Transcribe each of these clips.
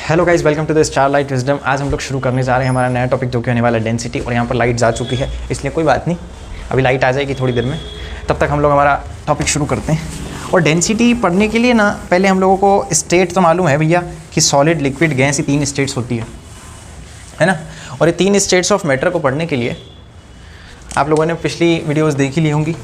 Hello guys, welcome to the Starlight Wisdom. आज हम लोग शुरू करने जा रहे हैं हमारा नया टॉपिक जो कि होने वाला है डेंसिटी। और यहाँ पर लाइट जा चुकी है, इसलिए कोई बात नहीं, अभी लाइट आ जाएगी थोड़ी देर में। तब तक हम लोग हमारा टॉपिक शुरू करते हैं। और डेंसिटी पढ़ने के लिए ना पहले हम लोगों को स्टेट तो मालूम है भैया कि सॉलिड, लिक्विड, गैस, ये 3 स्टेट्स होती है ना। और ये 3 स्टेट्स ऑफ मैटर को पढ़ने के लिए आप लोगों ने पिछली वीडियोज़ देखी ली होंगी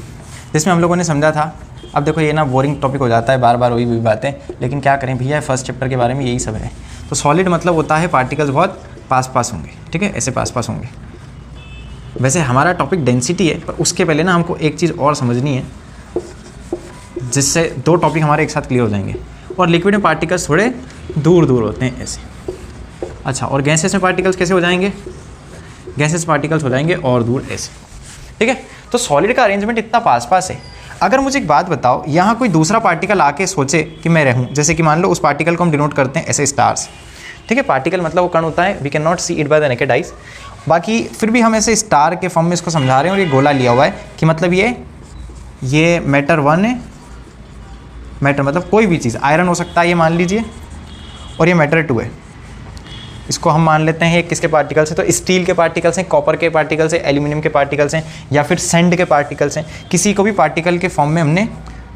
जिसमें हम लोगों ने समझा था। अब देखो ये ना बोरिंग टॉपिक हो जाता है, बार बार वही बातें, लेकिन क्या करें भैया, फर्स्ट चैप्टर के बारे में यही सब है। तो सॉलिड मतलब होता है पार्टिकल्स बहुत पास होंगे, ठीक है, ऐसे पास होंगे। वैसे हमारा टॉपिक डेंसिटी है, पर उसके पहले ना हमको एक चीज़ और समझनी है जिससे 2 टॉपिक हमारे एक साथ क्लियर हो जाएंगे। और लिक्विड में पार्टिकल्स थोड़े दूर होते हैं ऐसे। अच्छा, और गैसेस में पार्टिकल्स कैसे हो जाएंगे? गैसेस पार्टिकल्स हो जाएंगे और दूर ऐसे, ठीक है। तो सॉलिड का अरेंजमेंट इतना पास है। अगर मुझे एक बात बताओ, यहाँ कोई दूसरा पार्टिकल आके सोचे कि मैं रहूँ, जैसे कि मान लो उस पार्टिकल को हम डिनोट करते हैं ऐसे स्टार्स, ठीक है। पार्टिकल मतलब वो कण होता है, we can not see it by the naked eyes. बाकी फिर भी हम ऐसे स्टार के फॉर्म में इसको समझा रहे हैं। और ये गोला लिया हुआ है कि मतलब ये मैटर 1 है। मैटर मतलब कोई भी चीज़, आयरन हो सकता है ये मान लीजिए, और ये मैटर 2 है। इसको हम मान लेते हैं किसके पार्टिकल्स हैं, तो स्टील के पार्टिकल्स हैं, कॉपर के पार्टिकल्स हैं, एल्यूमिनियम के पार्टिकल्स हैं, या फिर सैंड के पार्टिकल्स हैं। किसी को भी पार्टिकल के फॉर्म में हमने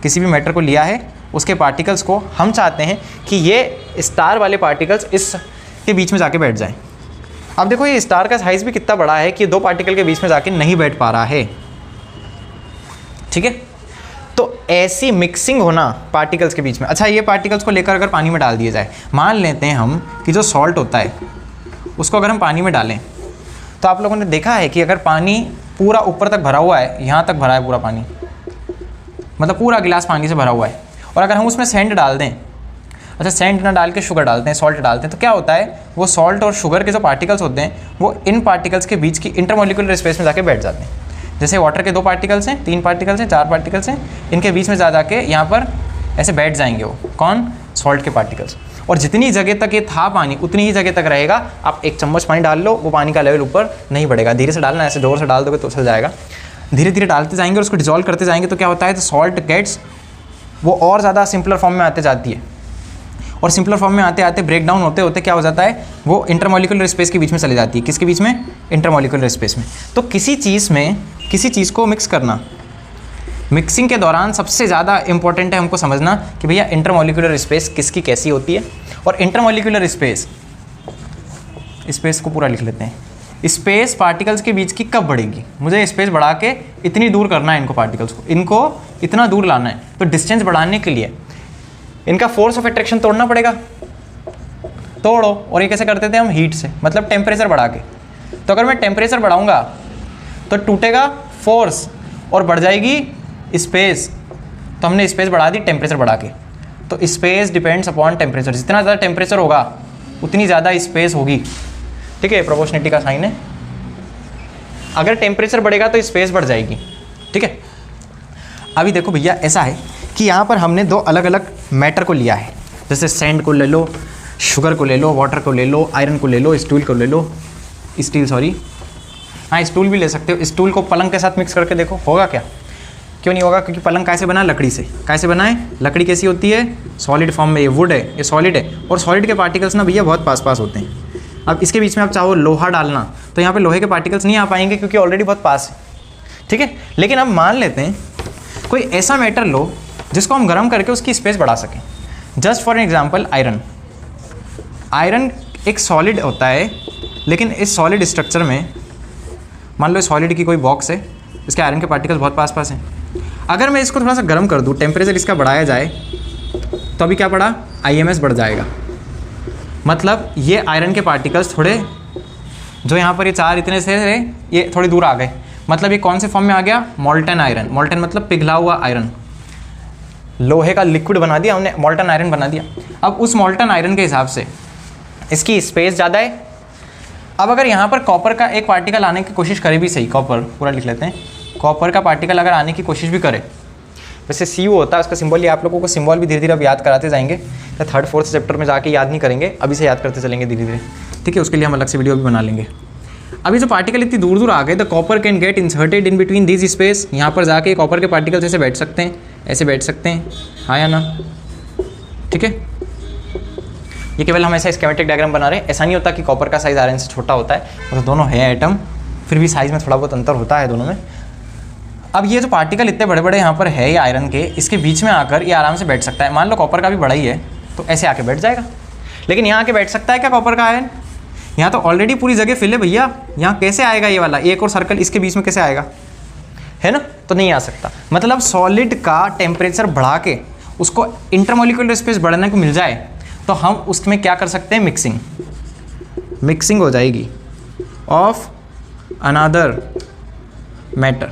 किसी भी मैटर को लिया है, उसके पार्टिकल्स को हम चाहते हैं कि ये स्टार वाले पार्टिकल्स इस के बीच में जाके बैठ जाएं। अब देखो ये स्टार का साइज़ भी कितना बड़ा है कि 2 पार्टिकल के बीच में जाके नहीं बैठ पा रहा है, ठीक है। तो ऐसी मिक्सिंग होना पार्टिकल्स के बीच में। अच्छा, ये पार्टिकल्स को लेकर अगर पानी में डाल दिया जाए, मान लेते हैं हम कि जो सॉल्ट होता है उसको अगर हम पानी में डालें, तो आप लोगों ने देखा है कि अगर पानी पूरा ऊपर तक भरा हुआ है, यहाँ तक भरा है पूरा पानी, मतलब पूरा गिलास पानी से भरा हुआ है, और अगर हम उसमें सैंड डाल दें, अच्छा सैंड ना डाल के शुगर डालते हैं, सॉल्ट डालते हैं, तो क्या होता है, वो सॉल्ट और शुगर के जो पार्टिकल्स होते हैं वो इन पार्टिकल्स के बीच की इंटरमॉलिक्यूलर स्पेस में जाके बैठ जाते हैं। जैसे वाटर के 2 पार्टिकल्स हैं, 3 पार्टिकल्स हैं, 4 पार्टिकल्स हैं, इनके बीच में जाके यहाँ पर ऐसे बैठ जाएंगे वो कौन, सॉल्ट के पार्टिकल्स। और जितनी जगह तक ये था पानी उतनी ही जगह तक रहेगा। आप 1 चम्मच पानी डाल लो, वो पानी का लेवल ऊपर नहीं बढ़ेगा। धीरे से डालना, ऐसे जोर से डाल दोगे तो चल जाएगा। धीरे धीरे डालते जाएंगे और उसको डिजोल्व करते जाएंगे, तो क्या होता है, तो सॉल्ट गेट्स वो और ज़्यादा सिंपलर फॉर्म में आते जाती है। और सिंपलर फॉर्म में आते आते ब्रेक डाउन होते होते क्या हो जाता है, वो इंटरमॉलिक्यूलर स्पेस के बीच में चली जाती है। किसके बीच में? इंटरमॉलिक्यूलर स्पेस में। तो किसी चीज़ को मिक्स करना, मिक्सिंग के दौरान सबसे ज़्यादा इंपॉर्टेंट है हमको समझना कि भैया इंटरमॉलिक्यूलर स्पेस किसकी कैसी होती है। और इंटरमॉलिक्यूलर स्पेस को पूरा लिख लेते हैं। स्पेस पार्टिकल्स के बीच की कब बढ़ेगी, मुझे स्पेस बढ़ा के इतनी दूर करना है इनको, पार्टिकल्स को इनको इतना दूर लाना है। तो डिस्टेंस बढ़ाने के लिए इनका फोर्स ऑफ अट्रैक्शन तोड़ना पड़ेगा, तोड़ो। और ये कैसे करते थे हम, हीट से, मतलब टेम्परेचर बढ़ा के। तो अगर मैं टेम्परेचर बढ़ाऊंगा तो टूटेगा फोर्स और बढ़ जाएगी स्पेस। तो हमने स्पेस बढ़ा दी टेम्परेचर बढ़ा के। तो स्पेस डिपेंड्स अपॉन टेम्परेचर, जितना ज़्यादा टेम्परेचर होगा उतनी ज़्यादा स्पेस होगी, ठीक है। प्रोपोर्शनलिटी का साइन है। अगर टेम्परेचर बढ़ेगा तो स्पेस बढ़ जाएगी, ठीक है। अभी देखो भैया, ऐसा है कि यहाँ पर हमने 2 अलग अलग मैटर को लिया है। जैसे सैंड को ले लो, शुगर को ले लो, वाटर को ले लो, आयरन को ले लो, स्टूल को ले लो, हाँ स्टूल भी ले सकते हो। स्टूल को पलंग के साथ मिक्स करके देखो, होगा क्या? क्यों नहीं होगा? क्योंकि पलंग कैसे बना, लकड़ी से। कैसे बना है? लकड़ी कैसी होती है, सॉलिड फॉर्म में। ये वुड है, ये सॉलिड है। और सॉलिड के पार्टिकल्स ना भैया बहुत पास होते हैं। अब इसके बीच में आप चाहो लोहा डालना, तो यहाँ पे लोहे के पार्टिकल्स नहीं आ पाएंगे क्योंकि ऑलरेडी बहुत पास है, ठीक है। लेकिन अब मान लेते हैं कोई ऐसा मैटर लो जिसको हम गर्म करके उसकी स्पेस बढ़ा सकें। जस्ट फॉर एग्जाम्पल आयरन एक सॉलिड होता है, लेकिन इस सॉलिड स्ट्रक्चर में मान लो सॉलिड की कोई बॉक्स है, इसके आयरन के पार्टिकल्स बहुत पास हैं। अगर मैं इसको थोड़ा सा गर्म कर दूँ, टेम्परेचर इसका बढ़ाया जाए, तो अभी क्या पड़ा, IMS बढ़ जाएगा। मतलब ये आयरन के पार्टिकल्स थोड़े, जो यहाँ पर ये 4 इतने से थे, ये थोड़ी दूर आ गए। मतलब ये कौन से फॉर्म में आ गया, मॉल्टन आयरन। मॉल्टन मतलब पिघला हुआ आयरन। लोहे का लिक्विड बना दिया हमने, मॉल्टन आयरन बना दिया। अब उस मॉल्टन आयरन के हिसाब से इसकी स्पेस ज़्यादा है। अब अगर यहाँ पर कॉपर का एक पार्टिकल आने की कोशिश करे भी, सही, कॉपर पूरा लिख लेते हैं, कॉपर का पार्टिकल अगर आने की कोशिश भी करे, वैसे Cu होता है उसका सिंबल, ये आप लोगों को सिंबल भी धीरे धीरे अब याद कराते जाएंगे। तो 3rd 4th चैप्टर में जाके याद नहीं करेंगे, अभी से याद करते चलेंगे धीरे धीरे, ठीक है। उसके लिए हम अलग से वीडियो भी बना लेंगे। अभी जो पार्टिकल इतनी दूर आ गए, the copper can get inserted in between this space. यहाँ पर जाके कॉपर के पार्टिकल्स ऐसे बैठ सकते हैं, ऐसे बैठ सकते हैं, हाँ या ना, ठीक है। ये केवल हम ऐसा स्कीमेटिक डायग्राम बना रहे हैं। ऐसा नहीं होता कि कॉपर का साइज़ आयरन से छोटा होता है, तो दोनों है एटम, फिर भी साइज़ में थोड़ा बहुत अंतर होता है दोनों में। अब ये जो पार्टिकल इतने बड़े बड़े यहाँ पर है ये आयरन के, इसके बीच में आकर ये आराम से बैठ सकता है। मान लो कॉपर का भी बड़ा ही है तो ऐसे आके बैठ जाएगा, लेकिन यहाँ आके बैठ सकता है क्या कॉपर का आयरन? यहाँ तो ऑलरेडी पूरी जगह फिल है भैया, यहाँ कैसे आएगा ये वाला एक और सर्कल इसके बीच में कैसे आएगा, है ना? तो नहीं आ सकता। मतलब सॉलिड का टेम्परेचर बढ़ा के उसको इंटरमोलिकुलर स्पेस बढ़ाने को मिल जाए तो हम उसमें क्या कर सकते हैं, मिक्सिंग हो जाएगी ऑफ अनदर मैटर,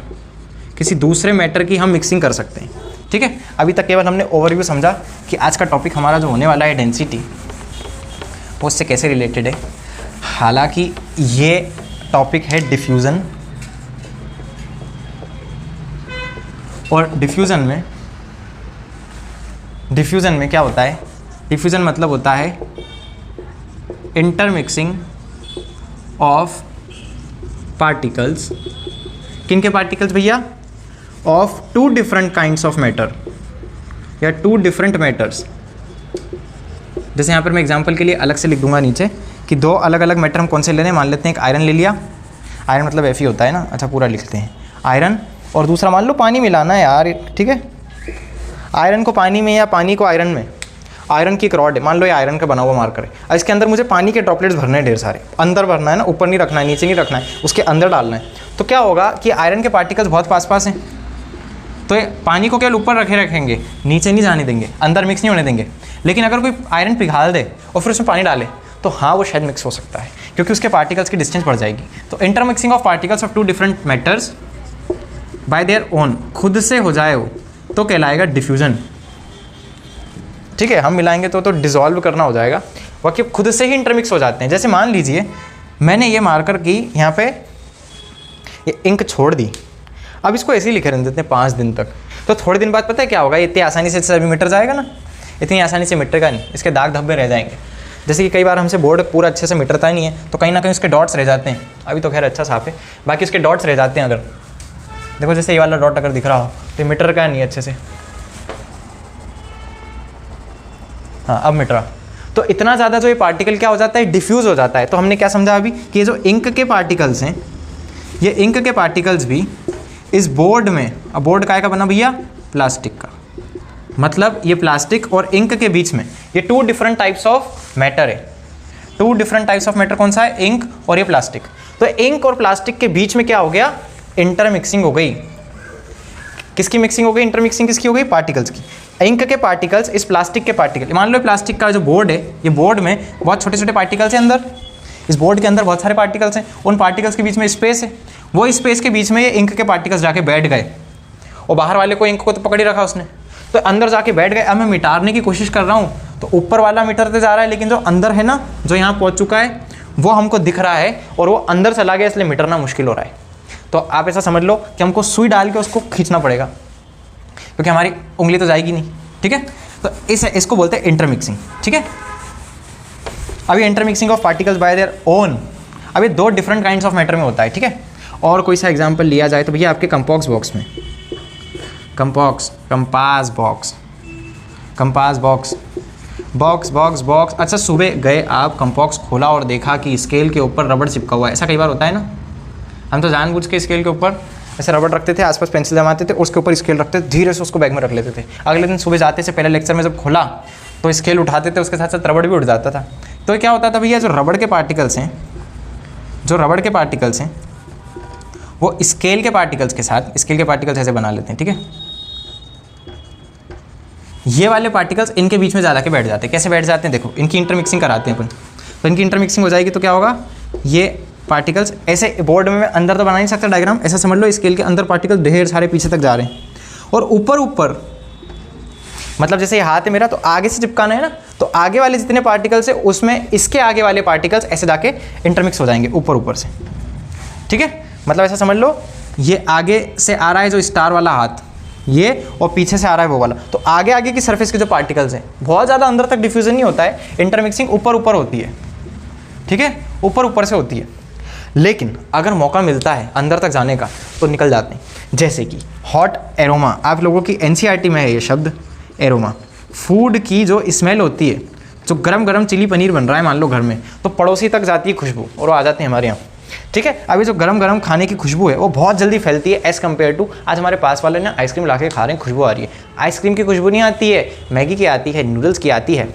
किसी दूसरे मैटर की हम मिक्सिंग कर सकते हैं। ठीक है, अभी तक केवल हमने ओवरव्यू समझा कि आज का टॉपिक हमारा जो होने वाला है डेंसिटी, वो उससे कैसे रिलेटेड है। हालांकि ये टॉपिक है डिफ्यूज़न, और डिफ्यूज़न में क्या होता है, डिफ्यूज़न मतलब होता है इंटरमिक्सिंग ऑफ पार्टिकल्स। किन के पार्टिकल्स भैया? Of two different kinds of matter या टू डिफरेंट मैटर्स। जैसे यहाँ पर मैं एग्जांपल के लिए अलग से लिख दूंगा नीचे कि दो अलग अलग मैटर हम कौन से ले रहे हैं। मान लेते हैं एक आयरन ले लिया, आयरन मतलब Fe होता है ना, अच्छा पूरा लिखते हैं आयरन, और दूसरा मान लो पानी मिलाना है यार, ठीक है, आयरन को पानी में या पानी को आयरन में। आयरन की एक रॉड है, मान लो ये आयरन का बना हुआ मार्कर है, और इसके अंदर मुझे पानी के ड्रॉपलेट्स भरने हैं ढेर सारे, अंदर भरना है ना, ऊपर नहीं रखना है, नीचे नहीं रखना है, उसके अंदर डालना है। तो क्या होगा कि आयरन के पार्टिकल्स बहुत पास हैं, तो ये पानी को केवल ऊपर रखेंगे, नीचे नहीं जाने देंगे, अंदर मिक्स नहीं होने देंगे। लेकिन अगर कोई आयरन पिघाल दे और फिर उसमें पानी डाले तो हाँ वो शायद मिक्स हो सकता है, क्योंकि उसके पार्टिकल्स की डिस्टेंस बढ़ जाएगी। तो intermixing of particles of two different matters by their own, खुद से हो जाए वो तो कहलाएगा डिफ्यूजन। ठीक है, हम मिलाएंगे तो डिसॉल्व करना हो जाएगा, बाकी खुद से ही इंटरमिक्स हो जाते हैं। जैसे मान लीजिए मैंने ये मार्कर की यहाँ पे ये इंक छोड़ दी, अब इसको ऐसे ही लिखे रहने देते हैं 5 दिन तक, तो थोड़े दिन बाद पता है क्या होगा, इतनी आसानी से सभी मिट जाएगा ना, इतनी आसानी से मिटेगा नहीं, इसके दाग धब्बे रह जाएंगे। जैसे कि कई बार हमसे बोर्ड पूरा अच्छे से मिटता नहीं है तो कहीं ना कहीं उसके डॉट्स रह जाते हैं, अभी तो खैर अच्छा साफ है, बाकी उसके डॉट्स रह जाते हैं। अगर देखो जैसे ये वाला डॉट अगर दिख रहा हो तो ये मीटर का नहीं अच्छे से, हाँ अब मिट रहा। तो इतना ज़्यादा जो ये पार्टिकल क्या हो जाता है, डिफ्यूज़ हो जाता है। तो हमने क्या समझा अभी कि ये जो इंक के पार्टिकल्स हैं, ये इंक के पार्टिकल्स भी इस बोर्ड में, अब बोर्ड काय का बना भैया, प्लास्टिक का, मतलब ये प्लास्टिक और इंक के बीच में ये two different types of matter है। Two different types of matter कौन सा है, इंक और ये प्लास्टिक। तो इंक और प्लास्टिक के बीच में क्या हो गया, इंटरमिक्सिंग हो गई। किसकी मिक्सिंग हो गई, इंटरमिक्सिंग किसकी हो गई, पार्टिकल्स की। इंक के पार्टिकल्स इस प्लास्टिक के पार्टिकल, मान लो प्लास्टिक का जो बोर्ड है, ये बोर्ड में बहुत छोटे छोटे पार्टिकल्स हैं अंदर, इस बोर्ड के अंदर बहुत सारे पार्टिकल्स हैं, उन पार्टिकल्स के बीच में स्पेस है, वो स्पेस के बीच में ये इंक के पार्टिकल्स जाके बैठ गए, और बाहर वाले को इंक को तो पकड़ ही रखा उसने, तो अंदर जाके बैठ गए। अब मैं मिटाने की कोशिश कर रहा हूँ तो ऊपर वाला मिटाते जा रहा है, लेकिन जो अंदर है ना, जो यहाँ पहुँच चुका है वो हमको दिख रहा है और वो अंदर चला गया, इसलिए मिटाना मुश्किल हो रहा है। तो आप ऐसा समझ लो कि हमको सुई डाल के उसको खींचना पड़ेगा, क्योंकि हमारी उंगली तो जाएगी नहीं। ठीक है, तो इसको बोलते हैं इंटरमिक्सिंग। ठीक है, अभी intermixing of particles bye their own, अभी दो डिफरेंट काइंड्स ऑफ मैटर में होता है। ठीक है, और कोई सा एग्जांपल लिया जाए तो भैया आपके कंपास बॉक्स में, कंपास बॉक्स। अच्छा, सुबह गए आप, कंपास खोला और देखा कि स्केल के ऊपर रबड़ चिपका हुआ है। ऐसा कई बार होता है ना, हम तो जानबूझ के स्केल के ऊपर ऐसे रबड़ रखते थे, आसपास पेंसिल जमाते थे, उसके ऊपर स्केल रखते थे, धीरे से उसको बैग में रख लेते थे। अगले दिन सुबह जाते से पहले लेक्चर में जब खोला तो स्केल उठाते थे, उसके साथ साथ रबड़ भी उठ जाता था। तो क्या होता था भैया, जो रबड़ के पार्टिकल्स हैं वो स्केल के पार्टिकल्स के साथ, स्केल के पार्टिकल्स ऐसे बना लेते हैं। ठीक है, ये वाले पार्टिकल्स इनके बीच में जा के बैठ जाते हैं। कैसे बैठ जाते हैं, देखो इनकी इंटरमिक्सिंग कराते हैं अपन, तो इनकी इंटरमिक्सिंग हो जाएगी तो क्या होगा, ये पार्टिकल्स ऐसे बोर्ड में मैं अंदर तो बना नहीं सकता डायग्राम, ऐसा समझ लो स्केल के अंदर पार्टिकल ढेर सारे पीछे तक जा रहे हैं, और ऊपर मतलब जैसे ये हाथ है मेरा, तो आगे से चिपकाना है ना, तो आगे वाले जितने पार्टिकल्स है उसमें इसके आगे वाले पार्टिकल्स ऐसे जाके इंटरमिक्स हो जाएंगे ऊपर से। ठीक है, मतलब ऐसा समझ लो ये आगे से आ रहा है जो स्टार वाला हाथ, ये, और पीछे से आ रहा है वो वाला, तो आगे की सरफेस के जो पार्टिकल्स हैं बहुत ज़्यादा अंदर तक डिफ्यूजन नहीं होता है, इंटरमिक्सिंग ऊपर होती है। ठीक है, ऊपर से होती है, लेकिन अगर मौका मिलता है अंदर तक जाने का तो निकल जाते हैं। जैसे कि हॉट एरोमा, आप लोगों की NCERT में है ये शब्द एरोमा, फूड की जो स्मेल होती है जो गरम गरम चिली पनीर बन रहा है मान लो घर में, तो पड़ोसी तक जाती है खुशबू और वो आ जाते हैं हमारे यहाँ, ठीक है। अभी जो गरम गरम खाने की खुशबू है वो बहुत जल्दी फैलती है एज़ कम्पेयर टू आज हमारे पास वाले ने आइसक्रीम ला के खा रहे हैं, खुशबू आ रही है। आइसक्रीम की खुशबू नहीं आती है, मैगी की आती है, नूडल्स की आती है,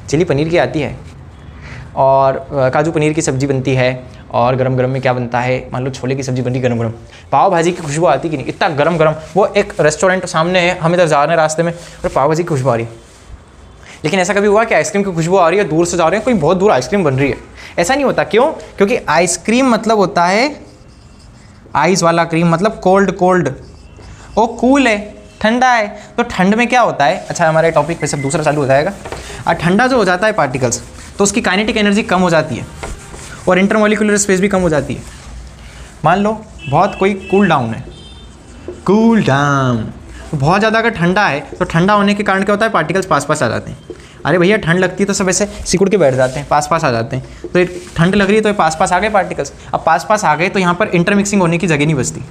चिली पनीर की आती है, और काजू पनीर की सब्ज़ी बनती है, और गरम गरम में क्या बनता है, मान लो छोले की सब्ज़ी बन रही गरम गरम, पाव भाजी की खुशबू आती कि नहीं, इतना गरम गरम। वो एक रेस्टोरेंट सामने है, हम इधर जा रहे हैं रास्ते में और पाव भाजी की खुशबू आ रही है। लेकिन ऐसा कभी हुआ कि आइसक्रीम की खुशबू आ रही है, दूर से जा रहे हैं, कोई बहुत दूर आइसक्रीम बन रही है? ऐसा नहीं होता। क्यों? क्योंकि आइसक्रीम मतलब होता है आइस वाला क्रीम, मतलब कोल्ड कोल्ड, वो कूल है, ठंडा है। तो ठंड में क्या होता है, अच्छा हमारे टॉपिक पे सब दूसरा चालू हो जाएगा। और ठंडा जो हो जाता है पार्टिकल्स, तो उसकी काइनेटिक एनर्जी कम हो जाती है और इंटरमॉलिक्यूलर स्पेस भी कम हो जाती है। मान लो बहुत कोई कूल डाउन है, कूल डाउन, बहुत ज़्यादा अगर ठंडा है तो ठंडा होने के कारण क्या होता है, पार्टिकल्स पास पास आ जाते हैं। अरे भैया ठंड लगती है तो सब ऐसे सिकुड़ के बैठ जाते हैं, पास पास आ जाते हैं। तो एक ठंड लग रही है तो ये पास पास आ गए पार्टिकल्स। अब पास पास आ गए तो यहाँ पर इंटरमिक्सिंग होने की जगह नहीं बचती,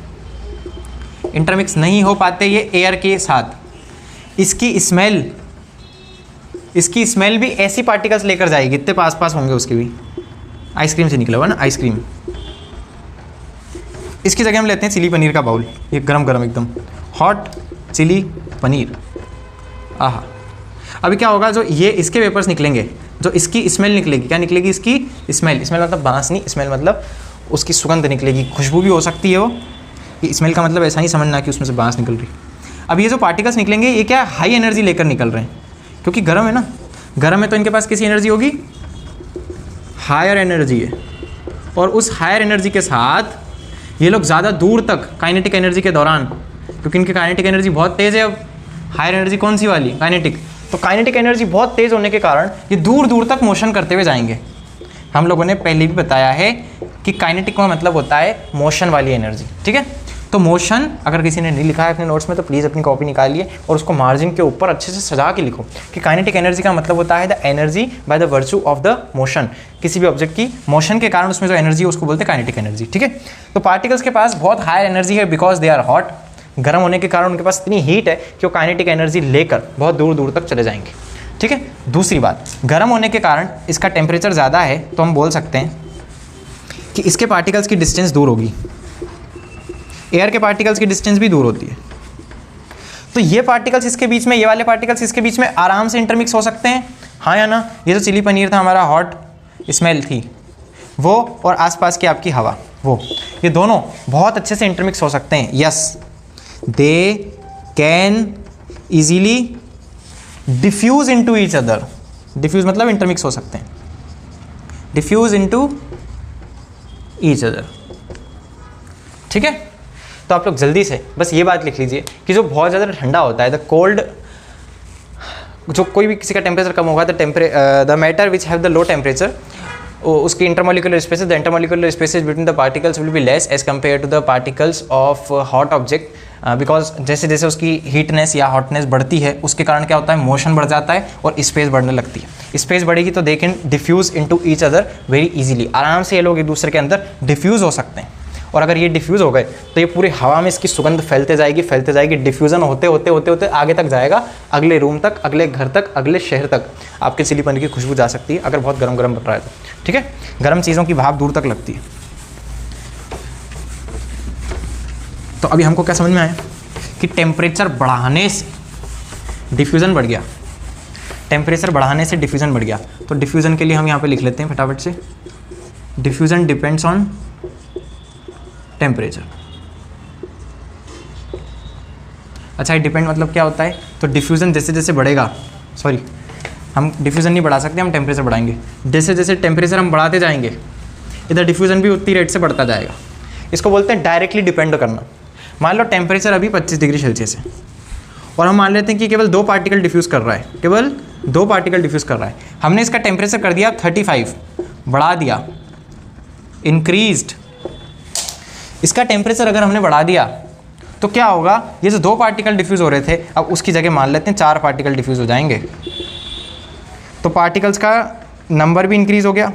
इंटरमिक्स नहीं हो पाते ये एयर के साथ। इसकी स्मेल भी ऐसी पार्टिकल्स लेकर जाएगी, इतने पास पास होंगे उसके भी। आइसक्रीम से निकला हुआ ना आइसक्रीम, इसकी जगह हम लेते हैं चिली पनीर का बाउल, ये गरम गरम एकदम हॉट चिली पनीर। आहा, अभी क्या होगा, जो ये इसके वेपर्स निकलेंगे, जो इसकी स्मेल निकलेगी, क्या निकलेगी, इसकी स्मेल। स्मेल मतलब बांस नहीं, स्मेल मतलब उसकी सुगंध निकलेगी, खुशबू भी हो सकती है वो। ये स्मेल का मतलब ऐसा नहीं समझना कि उसमें से बांस निकल रही। अब ये जो पार्टिकल्स निकलेंगे ये क्या हाई एनर्जी लेकर निकल रहे हैं, क्योंकि गर्म है ना, गर्म है तो इनके पास कैसी एनर्जी होगी, हायर एनर्जी है। और उस हायर एनर्जी के साथ ये लोग ज़्यादा दूर तक काइनेटिक एनर्जी के दौरान, क्योंकि इनकी काइनेटिक एनर्जी बहुत तेज़ है। अब हायर एनर्जी कौन सी वाली, काइनेटिक, तो काइनेटिक एनर्जी बहुत तेज़ होने के कारण ये दूर दूर तक मोशन करते हुए जाएंगे। हम लोगों ने पहले भी बताया है कि काइनेटिक का मतलब होता है मोशन वाली एनर्जी, ठीक है। तो मोशन, अगर किसी ने नहीं लिखा है अपने नोट्स में तो प्लीज़ अपनी कॉपी निकालिए और उसको मार्जिन के ऊपर अच्छे से सजा के लिखो कि काइनेटिक एनर्जी का मतलब होता है the energy by the virtue of the motion. किसी भी ऑब्जेक्ट की मोशन के कारण उसमें जो एनर्जी है उसको बोलते हैं काइनेटिक एनर्जी, ठीक है। तो पार्टिकल्स के पास बहुत हायर एनर्जी है बिकॉज दे आर हॉट, गर्म होने के कारण उनके पास इतनी हीट है कि वो काइनेटिक एनर्जी लेकर बहुत दूर दूर तक चले जाएंगे, ठीक है। दूसरी बात, गर्म होने के कारण इसका टेम्परेचर ज़्यादा है तो हम बोल सकते हैं कि इसके पार्टिकल्स की डिस्टेंस दूर होगी, एयर के पार्टिकल्स की डिस्टेंस भी दूर होती है। तो ये पार्टिकल्स इसके बीच में, ये वाले पार्टिकल्स इसके बीच में आराम से इंटरमिक्स हो सकते हैं, हाँ या ना। ये जो चिली पनीर था हमारा, हॉट स्मेल थी वो, और आसपास की आपकी हवा वो, ये दोनों बहुत अच्छे से इंटरमिक्स हो सकते हैं। Yes, they can easily diffuse into each other. Diffuse मतलब इंटरमिक्स हो सकते हैं, डिफ्यूज इनटू ईच अदर, ठीक है। तो आप लोग जल्दी से बस ये बात लिख लीजिए कि जो बहुत ज़्यादा ठंडा होता है, द कोल्ड, जो कोई भी किसी का टेम्परेचर कम होगा, the matter which have the low temperature, उसकी intermolecular spaces, the intermolecular spaces between the particles will be less as compare to the particles of hot object, because जैसे जैसे उसकी हीटनेस या हॉटनेस बढ़ती है उसके कारण क्या होता है, मोशन बढ़ जाता है और स्पेस बढ़ने लगती है। स्पेस बढ़ेगी तो they can diffuse into each other very easily, आराम से ये लोग एक दूसरे के अंदर डिफ्यूज़ हो सकते हैं। और अगर ये डिफ्यूज़ हो गए तो ये पूरी हवा में इसकी सुगंध फैलते जाएगी, डिफ्यूज़न होते होते होते होते आगे तक जाएगा, अगले रूम तक, अगले घर तक, अगले शहर तक आपके चिली पनीर की खुशबू जा सकती है अगर बहुत गरम गरम बन रहा है तो, ठीक है। गरम चीज़ों की भाप दूर तक लगती है। तो अभी हमको क्या समझ में आया कि टेम्परेचर बढ़ाने से डिफ्यूज़न बढ़ गया, टेम्परेचर बढ़ाने से डिफ्यूज़न बढ़ गया। तो डिफ्यूज़न के लिए हम यहाँ पे लिख लेते हैं फटाफट से, डिफ्यूज़न डिपेंड्स ऑन टेम्परेचर। अच्छा, ये डिपेंड मतलब क्या होता है, तो डिफ्यूज़न जैसे जैसे बढ़ेगा, सॉरी हम डिफ्यूज़न नहीं बढ़ा सकते, हम टेम्परेचर बढ़ाएंगे। जैसे जैसे टेम्परेचर हम बढ़ाते जाएंगे इधर डिफ्यूज़न भी उतनी रेट से बढ़ता जाएगा। इसको बोलते हैं डायरेक्टली डिपेंड करना। मान लो टेम्परेचर अभी 25 डिग्री सेल्सियस है और हम मान लेते हैं कि केवल 2 पार्टिकल डिफ्यूज़ कर रहा है, केवल 2 पार्टिकल डिफ्यूज़ कर रहा है। हमने इसका टेम्परेचर कर दिया 35, बढ़ा दिया, इंक्रीज्ड। इसका टेम्परेचर अगर हमने बढ़ा दिया तो क्या होगा, ये जो 2 पार्टिकल डिफ्यूज़ हो रहे थे अब उसकी जगह मान लेते हैं 4 पार्टिकल डिफ्यूज़ हो जाएंगे। तो पार्टिकल्स का नंबर भी इंक्रीज़ हो गया।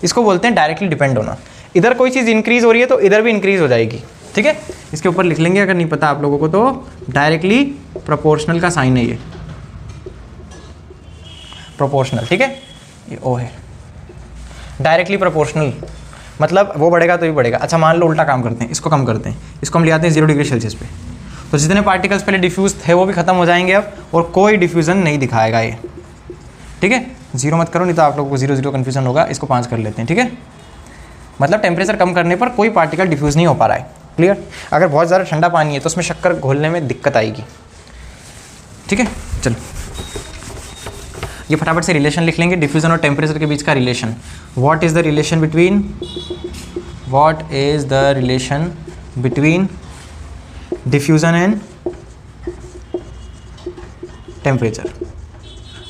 इसको बोलते हैं डायरेक्टली डिपेंड होना। इधर कोई चीज़ इंक्रीज़ हो रही है तो इधर भी इंक्रीज़ हो जाएगी, ठीक है। इसके ऊपर लिख लेंगे अगर नहीं पता आप लोगों को तो, डायरेक्टली प्रोपोर्शनल का साइन है ये। प्रोपोर्शनल, ठीक है, ये ओ है, डायरेक्टली प्रोपोर्शनल, मतलब वो बढ़ेगा तो भी बढ़ेगा। अच्छा मान लो उल्टा काम करते हैं, इसको कम करते हैं, इसको हम ले आते हैं 0 डिग्री सेल्सियस पे, तो जितने पार्टिकल्स पहले डिफ्यूज थे वो भी खत्म हो जाएंगे अब, और कोई डिफ्यूजन नहीं दिखाएगा ये, ठीक है। 0 मत करो नहीं तो आप लोगों को 0 0 कन्फ्यूजन होगा, इसको 5 कर लेते हैं, ठीक है। मतलब टेम्परेचर कम करने पर कोई पार्टिकल डिफ्यूज़ नहीं हो पा रहा है, क्लियर। अगर बहुत ज़्यादा ठंडा पानी है तो उसमें शक्कर घोलने में दिक्कत आएगी, ठीक है। चलो ये फटाफट से रिलेशन लिख लेंगे, डिफ्यूज़न और टेम्परेचर के बीच का relation. What is the relation between diffusion and temperature.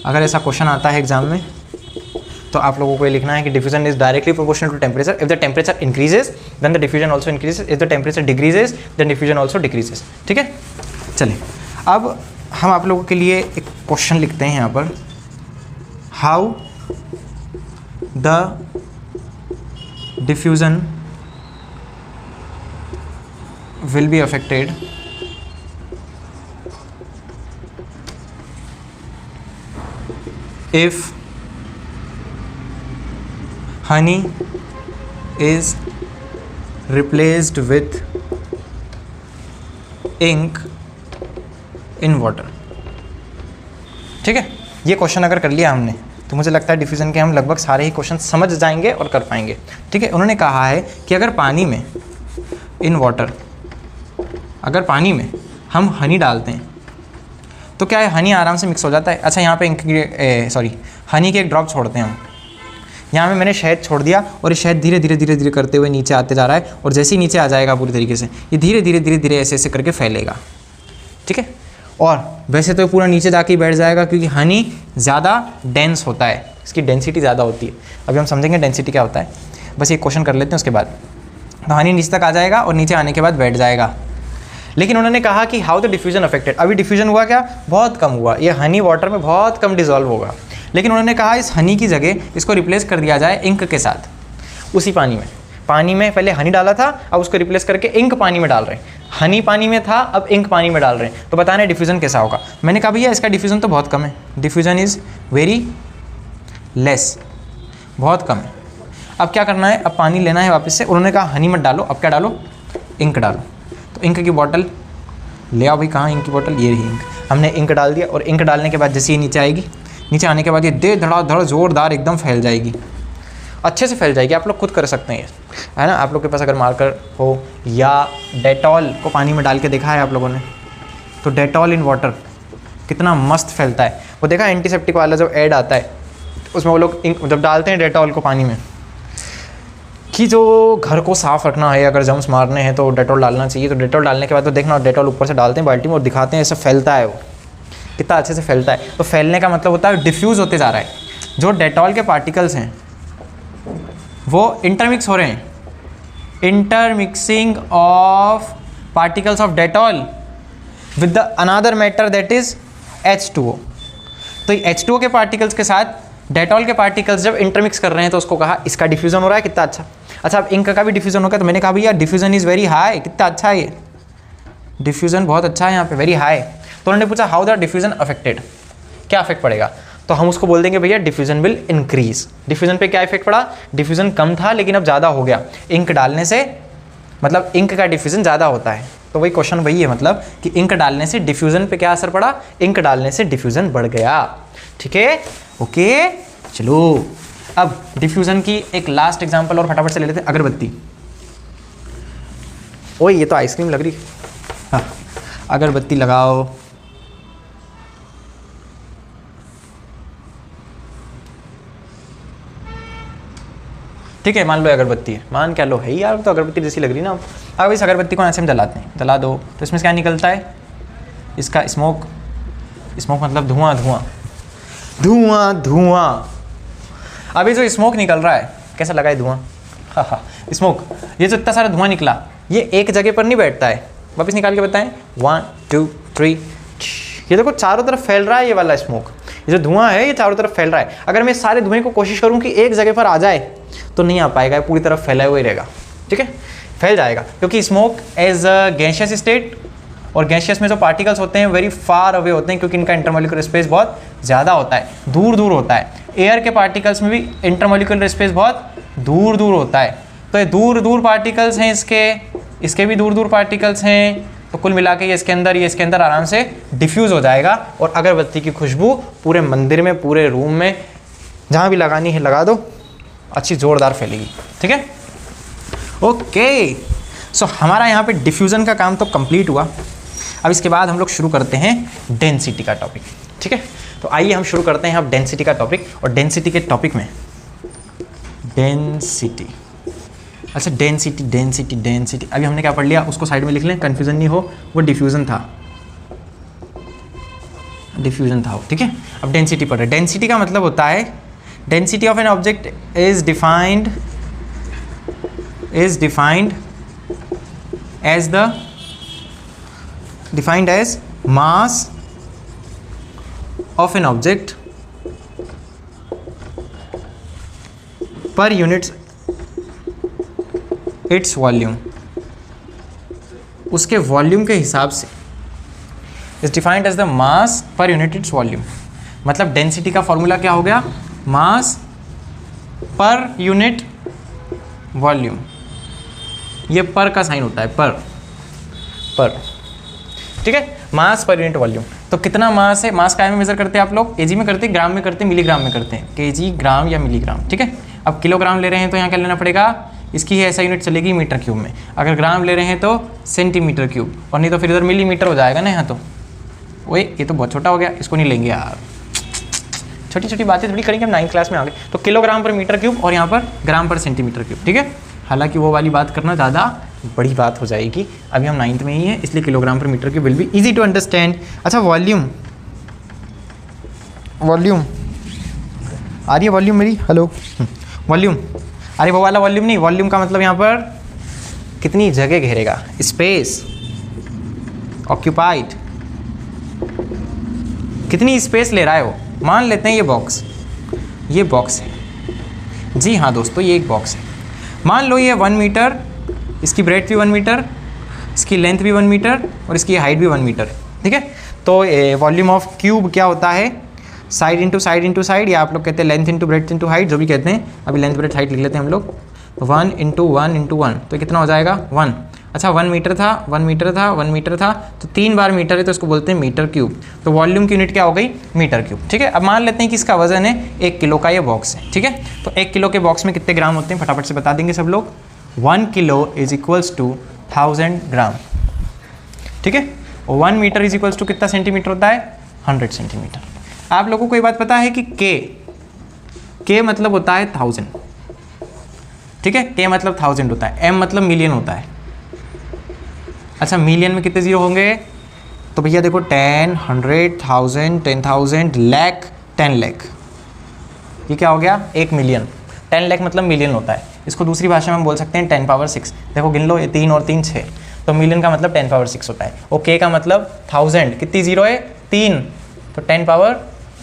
अगर ऐसा क्वेश्चन आता है एग्जाम में तो आप लोगों को ये लिखना है कि diffusion is directly proportional to temperature. If the temperature increases then the diffusion also increases, if the temperature decreases then diffusion also decreases, ठीक है। चलिए अब हम आप लोगों के लिए एक क्वेश्चन लिखते हैं यहाँ पर, how the diffusion will be affected if honey is replaced with ink in water, ठीक है। ये क्वेश्चन अगर कर लिया हमने तो मुझे लगता है डिफ्यूजन के हम लगभग सारे ही क्वेश्चन समझ जाएंगे और कर पाएंगे, ठीक है। उन्होंने कहा है कि अगर पानी में इन वाटर, अगर पानी में हम हनी डालते हैं तो क्या है, हनी आराम से मिक्स हो जाता है। अच्छा यहाँ पे हनी के एक ड्रॉप छोड़ते हैं हम, यहाँ पे मैंने शहद छोड़ दिया और ये शहद धीरे धीरे धीरे धीरे करते हुए नीचे आते जा रहा है, और जैसे ही नीचे आ जाएगा पूरी तरीके से ये धीरे धीरे धीरे धीरे ऐसे ऐसे करके फैलेगा, ठीक है। और वैसे तो पूरा नीचे जाके बैठ जाएगा क्योंकि हनी ज़्यादा डेंस होता है, इसकी डेंसिटी ज़्यादा होती है। अभी हम समझेंगे डेंसिटी क्या होता है, बस ये क्वेश्चन कर लेते हैं उसके बाद। तो हनी नीचे तक आ जाएगा और नीचे आने के बाद बैठ जाएगा। लेकिन उन्होंने कहा कि हाउ द डिफ्यूजन अफेक्टेड, अभी डिफ्यूजन हुआ क्या, बहुत कम हुआ, ये हनी वाटर में बहुत कम डिजॉल्व होगा। लेकिन उन्होंने कहा इस हनी की जगह इसको रिप्लेस कर दिया जाए इंक के साथ, उसी पानी में पहले हनी डाला था, अब उसको रिप्लेस करके इंक पानी में डाल रहे हैं। हनी पानी में था, अब इंक पानी में डाल रहे हैं, तो बताना डिफ्यूजन कैसा होगा। मैंने कहा भैया इसका डिफ्यूजन तो बहुत कम है, डिफ्यूजन इज़ वेरी लेस, बहुत कम है। अब क्या करना है, अब पानी लेना है वापस से। उन्होंने कहा हनी मत डालो, अब क्या डालो, इंक डालो। तो इंक की बॉटल ले आओ भाई, कहाँ इंक की बॉटल, ये रही इंक। हमने इंक डाल दिया और इंक डालने के बाद जैसे ये नीचे आएगी, नीचे आने के बाद ये दे धड़ाधड़ ज़ोरदार एकदम फैल जाएगी, अच्छे से फैल जाएगी। आप लोग खुद कर सकते हैं ये, है ना। आप लोग के पास अगर मार्कर हो या डेटॉल को पानी में डाल के देखा है आप लोगों ने, तो डेटॉल इन वाटर कितना मस्त फैलता है। वो देखा एंटीसेप्टिक वाला जो ऐड आता है उसमें वो लोग जब डालते हैं डेटॉल को पानी में, कि जो घर को साफ़ रखना है, अगर जम्स मारने हैं तो डेटॉल डालना चाहिए। तो डेटॉल डालने के बाद तो देखना, डेटॉल ऊपर से डालते हैं बाल्टी में और दिखाते हैं ऐसे फैलता है, वो कितना अच्छे से फैलता है। तो फैलने का मतलब होता है डिफ्यूज़ होते जा रहा है। जो डेटॉल के पार्टिकल्स हैं वो इंटरमिक्स हो रहे हैं, intermixing of particles of Dettol with the another matter that is H2O। तो H2O के पार्टिकल्स के साथ डेटॉल के पार्टिकल्स जब इंटरमिक्स कर रहे हैं तो उसको कहा इसका डिफ्यूजन हो रहा है, कितना अच्छा। अच्छा अब इंक का भी डिफ्यूजन हो गया, तो मैंने कहा भैया डिफ्यूजन इज़ वेरी हाई, कितना अच्छा है ये डिफ्यूजन, बहुत अच्छा है यहाँ पे, वेरी हाई। तो उन्होंने पूछा हाउ द डिफ्यूजन अफेक्टेड, क्या इफेक्ट पड़ेगा। तो हम उसको बोल देंगे भैया डिफ्यूजन विल इंक्रीज। डिफ्यूजन पे क्या इफेक्ट पड़ा, डिफ्यूजन कम था लेकिन अब ज़्यादा हो गया इंक डालने से, मतलब इंक का डिफ्यूजन ज़्यादा होता है। तो वही क्वेश्चन वही है, मतलब कि इंक डालने से डिफ्यूजन पे क्या असर पड़ा, इंक डालने से डिफ्यूजन बढ़ गया, ठीक है। ओके चलो अब डिफ्यूजन की एक लास्ट एग्जांपल और फटाफट से ले लेते हैं, अगरबत्ती। ओए ये तो आइसक्रीम लग रही, हाँ अगरबत्ती लगाओ, ठीक है। मान लो अगरबत्ती है, मान क्या लो है यार, तो अगरबत्ती जैसी लग रही ना। अब इस अगरबत्ती को ऐसे हम जलाते हैं, जला दो तो इसमें क्या निकलता है, इसका स्मोक, स्मोक मतलब धुआं, धुआं धुआं धुआं। अभी जो स्मोक निकल रहा है कैसा लगा है धुआं, हाँ हाँ स्मोक, ये जो इतना सारा धुआं निकला ये एक जगह पर नहीं बैठता है, वापस निकाल के बताएं 1 2 3, ये देखो चारों तरफ फैल रहा है ये वाला स्मोक, ये जो धुआं है ये चारों तरफ फैल रहा है। अगर मैं सारे धुएं को कोशिश करूं कि एक जगह पर आ जाए तो नहीं आ पाएगा, पूरी तरफ फैला हुआ ही रहेगा, ठीक है, फैल जाएगा। क्योंकि smoke as a gaseous state और गैसियस में जो पार्टिकल्स होते हैं वेरी फार अवे होते हैं क्योंकि इनका इंटरमोलिकुलर स्पेस बहुत ज़्यादा होता है, दूर दूर होता है। एयर के पार्टिकल्स में भी इंटरमोलिकुलर स्पेस बहुत दूर दूर होता है। तो ये दूर दूर पार्टिकल्स हैं, इसके भी दूर दूर पार्टिकल्स हैं, तो कुल मिला के ये इसके अंदर आराम से डिफ्यूज़ हो जाएगा और अगरबत्ती की खुशबू पूरे मंदिर में, पूरे रूम में, जहाँ भी लगानी है लगा दो, अच्छी ज़ोरदार फैलेगी। ठीक है, ओके। सो हमारा यहाँ पे डिफ्यूज़न का काम तो कंप्लीट हुआ। अब इसके बाद हम लोग शुरू करते हैं डेंसिटी का टॉपिक। ठीक है, तो आइए हम शुरू करते हैं अब डेंसिटी का टॉपिक। और डेंसिटी के टॉपिक में डेंसिटी, अच्छा डेंसिटी अभी हमने क्या पढ़ लिया उसको साइड में लिख लें, कन्फ्यूज़न नहीं हो, वो डिफ्यूज़न था वो। ठीक है, अब डेंसिटी पढ़ रहे। डेंसिटी का मतलब होता है density of an object is defined as mass of an object per unit its volume, उसके वॉल्यूम के हिसाब से is defined as the mass per unit its volume. मतलब डेंसिटी का फॉर्मूला क्या हो गया, मास पर यूनिट वॉल्यूम। ये पर का साइन होता है, पर ठीक है, मास पर यूनिट वॉल्यूम। तो कितना मास है, मास काय में मेजर करते हैं आप लोग, केजी में करते हैं, ग्राम में करते हैं, मिलीग्राम में करते हैं, केजी, ग्राम या मिलीग्राम। ठीक है, अब किलोग्राम ले रहे हैं तो यहाँ क्या लेना पड़ेगा, इसकी ही ऐसा यूनिट चलेगी मीटर क्यूब में। अगर ग्राम ले रहे हैं तो सेंटीमीटर क्यूब, और नहीं तो फिर इधर मिलीमीटर हो जाएगा ना यहाँ। तो वही, ये तो बहुत छोटा हो गया, इसको नहीं लेंगे यार, छोटी छोटी बातें थोड़ी करेंगे, हम 9th क्लास में आ गए। तो किलोग्राम पर मीटर क्यूब और यहाँ पर ग्राम पर सेंटीमीटर क्यूब। ठीक है, हालांकि वो वाली बात करना ज़्यादा बड़ी बात हो जाएगी, अभी हम 9th में ही है, इसलिए kilogram per metre cube will be easy to understand. अच्छा, वॉल्यूम आ रही है वॉल्यूम मेरी, हेलो, वॉल्यूम, अरे वो वाला वॉल्यूम नहीं, वॉल्यूम का मतलब यहाँ पर कितनी जगह घेरेगा, स्पेस, ऑक्यूपाइड, कितनी स्पेस ले रहा है वो। मान लेते हैं ये बॉक्स है जी, हाँ दोस्तों, ये एक बॉक्स है। मान लो ये 1 मीटर, इसकी ब्रेड्थ भी 1 मीटर, इसकी लेंथ भी 1 मीटर और इसकी हाइट भी 1 मीटर। ठीक है, तो वॉल्यूम ऑफ क्यूब क्या होता है, साइड इंटू साइड, या आप लोग कहते हैं length into breadth into height, जो भी कहते हैं। अभी लेंथ ब्रेड्थ हाइट लिख लेते हैं हम लोग। 1 इंटू 1 तो कितना हो जाएगा 1। अच्छा, 1 मीटर था, तो 3 बार मीटर है तो इसको बोलते हैं मीटर क्यूब। तो वॉल्यूम की यूनिट क्या हो गई, मीटर क्यूब। ठीक है, अब मान लेते हैं कि इसका वजन है 1 किलो का ये बॉक्स है। ठीक है, तो 1 किलो के बॉक्स में कितने ग्राम होते हैं, फटाफट से बता देंगे सब लोग। 1 किलो इज इक्वल्स टू 1000 ग्राम। ठीक है, और 1 मीटर इज इक्वल्स टू कितना सेंटीमीटर होता है, 100 सेंटीमीटर। आप लोगों को ये बात पता है कि के मतलब होता है 1000। ठीक है, के मतलब 1000 होता है, एम मतलब मिलियन होता है। अच्छा, मिलियन में कितने जीरो होंगे, तो भैया देखो 10, 100, 1000, 10,000, लाख, 10 लाख, ये क्या हो गया, 1 मिलियन। 10 लाख मतलब मिलियन होता है, इसको दूसरी भाषा में हम बोल सकते हैं 10 पावर 6। देखो गिन लो, ये 3 और 3 6, तो मिलियन का मतलब 10 पावर 6 होता है। और के का मतलब 1000, कितनी जीरो है, 3, तो 10 पावर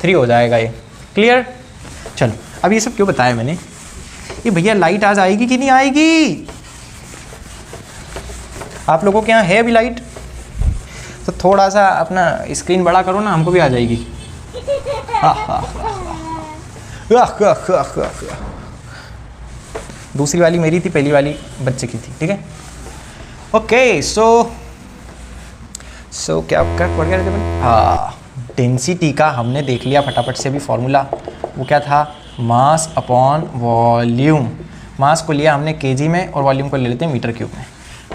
3 हो जाएगा ये। क्लियर, चलो, अब ये सब क्यों बताया मैंने, ये भैया लाइट आज आएगी कि नहीं आएगी, आप लोगों के यहाँ है अभी लाइट, तो थोड़ा सा अपना स्क्रीन बड़ा करो ना, हमको भी आ जाएगी। दूसरी वाली मेरी थी, पहली वाली बच्चे की थी। ठीक है, ओके। सो क्या पढ़ गया थे मैंने, हाँ, डेंसिटी का हमने देख लिया फटाफट से। अभी फॉर्मूला वो क्या था, मास अपॉन वॉल्यूम। मास को लिया हमने केजी में और वॉल्यूम को ले लेते हैं मीटर क्यूब में।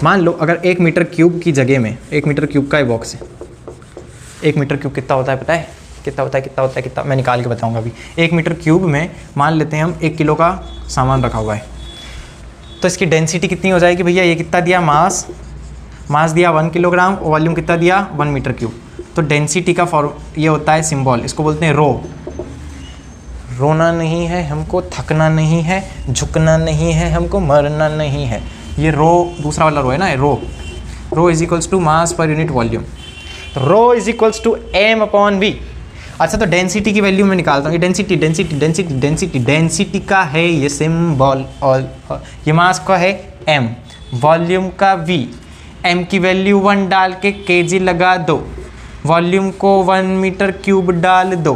मान लो अगर 1 मीटर क्यूब की जगह में, 1 मीटर क्यूब का ये बॉक्स है, 1 मीटर क्यूब कितना होता है पता है, कितना मैं निकाल के बताऊंगा अभी। 1 मीटर क्यूब में मान लेते हैं हम 1 किलो का सामान रखा हुआ है, तो इसकी डेंसिटी कितनी हो जाएगी भैया, ये कितना दिया, मास दिया 1 किलोग्राम, और वॉल्यूम कितना दिया 1 मीटर क्यूब। तो डेंसिटी का ये होता है सिंबल, इसको बोलते हैं रो। रोना नहीं है हमको, थकना नहीं है, झुकना नहीं है हमको, मरना नहीं है। ये रो, दूसरा वाला रो है ना, rho is equals to mass per unit volume. तो rho is equals to M upon V. अच्छा, तो डेंसिटी की वैल्यू मैं निकालता हूँ। ये डेंसिटी का है ये सिंबल, और ये मास का है एम, वॉल्यूम का वी। m की वैल्यू 1 डाल के kg लगा दो, वॉल्यूम को 1 मीटर क्यूब डाल दो,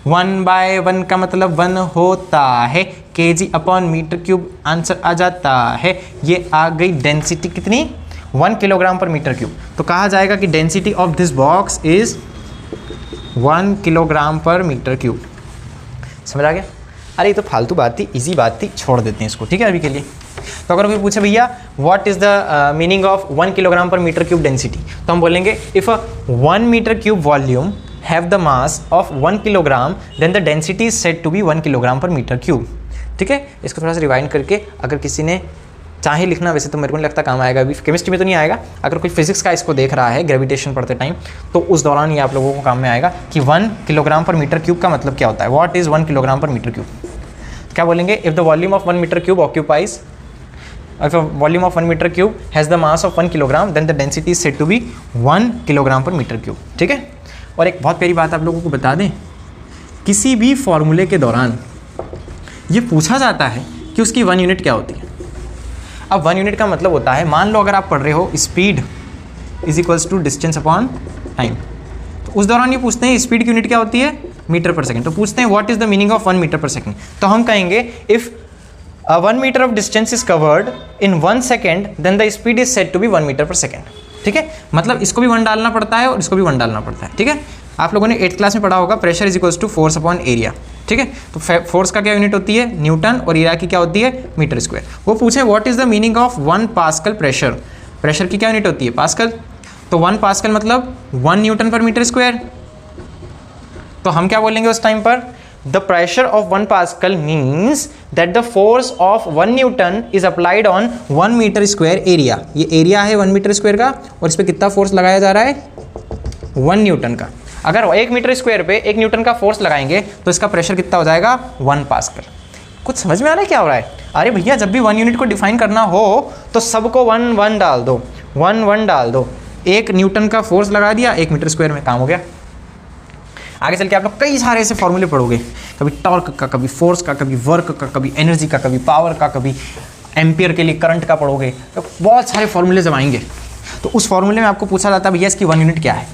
1/1 का मतलब 1 होता है, kg upon metre cube answer आ जाता है। ये आ गई डेंसिटी कितनी, 1 किलोग्राम पर मीटर क्यूब। तो कहा जाएगा कि density of this box is 1 kilogram per metre cube. समझ आ गया? अरे ये तो फालतू बात थी, इजी बात थी, छोड़ देते हैं इसको, ठीक है अभी के लिए। तो अगर कोई पूछे भैया what is the meaning of 1 kilogram per metre cube density, तो हम बोलेंगे if 1 metre cube volume have the mass of 1 kilogram then the density is said to be 1 kilogram per metre cube. ठीक है, इसको थोड़ा सा रिवाइंड करके अगर किसी ने चाहे लिखना, वैसे तो मेरे को नहीं लगता काम आएगा, अभी केमिस्ट्री में तो नहीं आएगा, अगर कोई फिजिक्स का इसको देख रहा है ग्रेविटेशन पढ़ते टाइम, तो उस दौरान ये आप लोगों को काम में आएगा कि 1 किलोग्राम पर मीटर क्यूब का मतलब क्या होता है, what is 1 kilogram per metre cube. क्या बोलेंगे, if the volume of 1 metre cube occupies, if a volume of 1 meter cube has the mass of 1 kilogram then the density is said to be 1 kilogram per meter cube। ठीक है, और एक बहुत प्यारी बात आप लोगों को बता दें, किसी भी फॉर्मूले के दौरान ये पूछा जाता है कि उसकी 1 यूनिट क्या होती है। अब 1 यूनिट का मतलब होता है, मान लो अगर आप पढ़ रहे हो speed is equals to distance upon time, तो उस दौरान ये पूछते हैं स्पीड की यूनिट क्या होती है, मीटर पर सेकेंड। तो पूछते हैं what is the meaning of 1 metre per second, तो हम कहेंगे if 1 metre of distance is covered in 1 second then the speed is said to be 1 metre per second. ठीक है, मतलब इसको भी 1 डालना पड़ता है और इसको भी 1 डालना पड़ता है। ठीक है, आप लोगों ने 8th क्लास में पढ़ा होगा pressure is equals to force upon area. ठीक है, तो फोर्स का क्या यूनिट होती है, न्यूटन, और एरिया की क्या होती है, मीटर स्क्वायर। वो पूछे what is the meaning of 1 pascal pressure, pressure की क्या यूनिट होती है, पास्कल, तो 1 पास्कल मतलब 1 न्यूटन पर मीटर स्क्वायर। तो हम क्या बोलेंगे उस टाइम पर, the pressure of 1 pascal means that the force of 1 newton is applied on 1 metre square area. ये एरिया है 1 मीटर स्क्वायर का, और इस पर कितना फोर्स लगाया जा रहा है, 1 न्यूटन का। अगर 1 मीटर स्क्वायर पे 1 न्यूटन का फोर्स लगाएंगे तो इसका प्रेशर कितना हो जाएगा, 1 पास्कल। कुछ समझ में आ रहा है क्या हो रहा है? अरे भैया जब भी 1 यूनिट को डिफाइन करना हो तो सबको 1 1 डाल दो, 1 1 डाल दो, 1 न्यूटन का फोर्स लगा दिया 1 मीटर स्क्वायर में, काम हो गया। आगे चल के आप लोग कई सारे ऐसे फॉर्मूले पढ़ोगे, कभी टॉर्क का, कभी फोर्स का, कभी वर्क का, कभी एनर्जी का, कभी पावर का, कभी एम्पियर के लिए करंट का पढ़ोगे, तो बहुत सारे फॉर्मूले जब आएंगे तो उस फॉर्मूले में आपको पूछा जाता है भैया इसकी 1 यूनिट क्या है,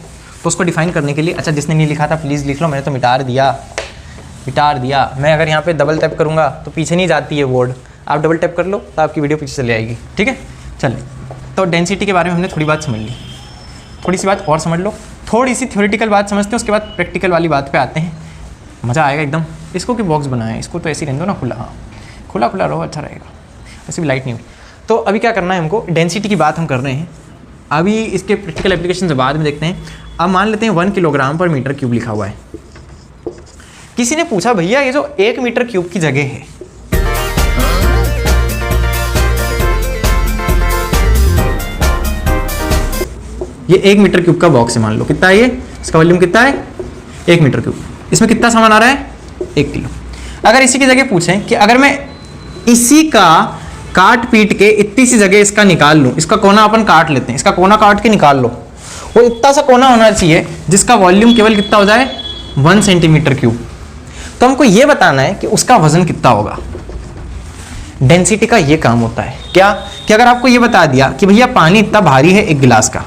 तो उसको डिफाइन करने के लिए, अच्छा जिसने नहीं लिखा था प्लीज़ लिख लो, मैंने तो मिटार दिया। मैं अगर यहाँ पे डबल टैप करूँगा तो पीछे नहीं जाती है बोर्ड, आप डबल टैप कर लो तो आपकी वीडियो पीछे चले आएगी। ठीक है, चलिए, तो डेंसिटी के बारे में हमने थोड़ी बात समझ ली, थोड़ी सी बात और समझ लो, थोड़ी सी थ्योरेटिकल बात समझते हैं, उसके बाद प्रैक्टिकल वाली बात पे आते हैं, मज़ा आएगा एकदम। इसको कि बॉक्स बनाया है, इसको तो ऐसे ही रहने दो ना खुला, हाँ खुला रहो, अच्छा रहेगा, वैसे भी लाइट नहीं हुई। तो अभी क्या करना है हमको, डेंसिटी की बात हम कर रहे हैं, अभी इसके प्रैक्टिकल एप्लीकेशन बाद में देखते हैं। अब मान लेते हैं 1 किलोग्राम पर मीटर क्यूब लिखा हुआ है। किसी ने पूछा भैया ये जो 1 मीटर क्यूब की जगह है, ये 1 मीटर क्यूब का बॉक्स है, मान लो कितना है ये, इसका वॉल्यूम कितना है, 1 मीटर क्यूब, इसमें कितना सामान आ रहा है, 1 किलो। अगर इसी की जगह पूछें कि अगर मैं इसी का काट पीट के इतनी सी जगह इसका निकाल लूँ, इसका कोना अपन काट लेते हैं, इसका कोना काट के निकाल लो, वो इतना सा कोना होना चाहिए जिसका वॉल्यूम केवल कितना हो जाए, 1 सेंटीमीटर क्यूब। तो हमको ये बताना है कि उसका वजन कितना होगा। डेंसिटी का ये काम होता है क्या, कि अगर आपको ये बता दिया कि भैया पानी इतना भारी है 1 गिलास का,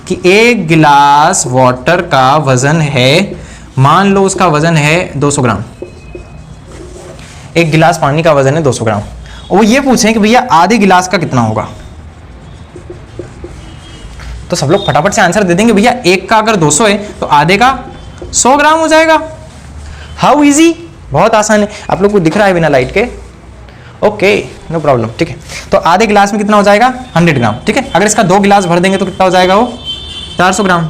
कि 1 गिलास वाटर का वजन है, मान लो उसका वजन है 200 ग्राम, 1 गिलास पानी का वजन है 200 ग्राम, और वो ये पूछें कि भैया आधे गिलास का कितना होगा, तो सब लोग फटाफट से आंसर दे देंगे भैया 1 का अगर 200 है तो आधे का 100 ग्राम हो जाएगा। हाउ इजी, बहुत आसान है, आप लोग को दिख रहा है बिना लाइट के, ओके नो प्रॉब्लम। ठीक है, तो आधे गिलास में कितना हो जाएगा, 100 ग्राम। ठीक है, अगर इसका 2 गिलास भर देंगे तो कितना हो जाएगा, वो 400 ग्राम,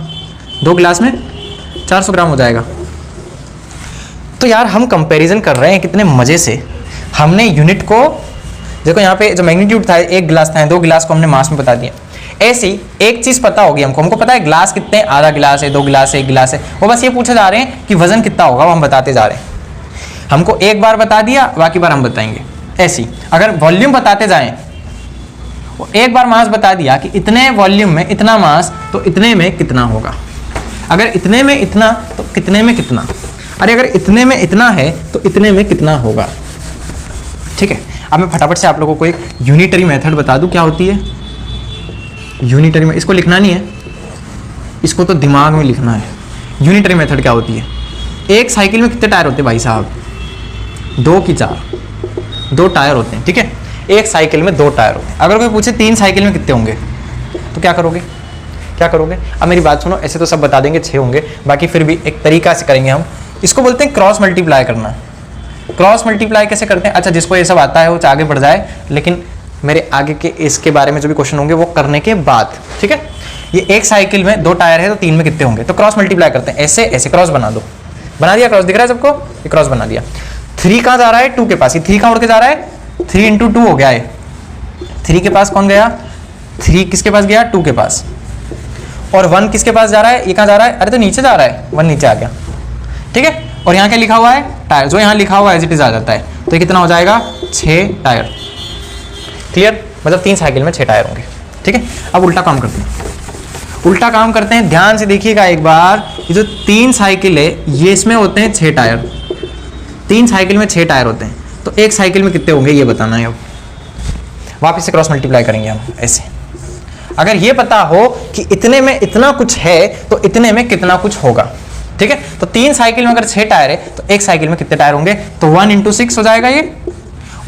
2 गिलास में 400 ग्राम हो जाएगा। तो यार हम कंपैरिजन कर रहे हैं कितने मजे से, हमने यूनिट को देखो, यहाँ पे जो मैग्नीट्यूड था 1 गिलास था, 2 गिलास को हमने मास में बता दिया। ऐसी एक चीज पता होगी हमको पता है गिलास कितने, आधा गिलास है, 2 गिलास है, 1 गिलास है, वो बस ये पूछे जा रहे हैं कि वजन कितना होगा, वो हम बताते जा रहे हैं। हमको एक बार बता दिया, बाकी बार हम बताएंगे। ऐसी अगर वॉल्यूम बताते जाएं, वो एक बार मास बता दिया कि इतने वॉल्यूम में इतना मास, तो इतने में कितना होगा, अगर इतने में इतना तो कितने में कितना, अरे अगर इतने में इतना है तो इतने में कितना होगा। ठीक है, अब मैं फटाफट से आप लोगों को एक यूनिटरी मेथड बता दूं क्या होती है। यूनिटरी में इसको लिखना नहीं है, इसको तो दिमाग में लिखना है। यूनिटरी मेथड क्या होती है? एक साइकिल में कितने टायर होते हैं भाई साहब? 2 की 4, 2 टायर होते हैं, ठीक है। एक साइकिल में 2 टायर होते हैं। अगर कोई पूछे 3 साइकिल में कितने होंगे तो क्या करोगे? क्या करोगे? अब मेरी बात सुनो, ऐसे तो सब बता देंगे 6 होंगे, बाकी फिर भी एक तरीका से करेंगे हम। इसको बोलते हैं क्रॉस मल्टीप्लाई करना। क्रॉस मल्टीप्लाई कैसे करते हैं? अच्छा, जिसको ये सब आता है वो आगे बढ़ जाए, लेकिन मेरे आगे के इसके बारे में जो भी क्वेश्चन होंगे वो करने के बाद, ठीक है। ये एक साइकिल में 2 टायर है तो 3 में कितने होंगे? तो क्रॉस मल्टीप्लाई करते हैं, ऐसे ऐसे क्रॉस बना दो। बना दिया क्रॉस, दिख रहा है सबको? ये क्रॉस बना दिया। 3 कहाँ जा रहा है? 2 के पास। ये 3 कहाँ उड़ के जा रहा है? 3 × 2 हो गया है। 3 के पास कौन गया? 3 किसके पास गया? 2 के पास। और 1 किसके पास जा रहा है? ये कहाँ जा रहा है? अरे तो नीचे जा रहा है, 1 नीचे आ गया, ठीक है। और यहाँ क्या लिखा हुआ है? टायर। जो यहाँ लिखा हुआ है एज इट इज आ जाता है। तो ये कितना हो जाएगा? 6 टायर। क्लियर? मतलब 3 साइकिल में 6 टायर होंगे, ठीक है। अब उल्टा काम करते हैं, उल्टा काम करते हैं। ध्यान से देखिएगा एक बार, ये जो 3 साइकिल है ये इसमें होते हैं 6 टायर। 3 साइकिल में 6 टायर होते हैं, तो एक साइकिल में कितने होंगे ये बताना है। अब वापस से क्रॉस मल्टीप्लाई करेंगे हम ऐसे। अगर ये पता हो कि इतने में इतना कुछ है तो इतने में कितना कुछ होगा, ठीक है। तो 3 साइकिल में अगर 6 टायर है तो एक साइकिल में कितने टायर होंगे? तो 1 × 6 हो जाएगा ये।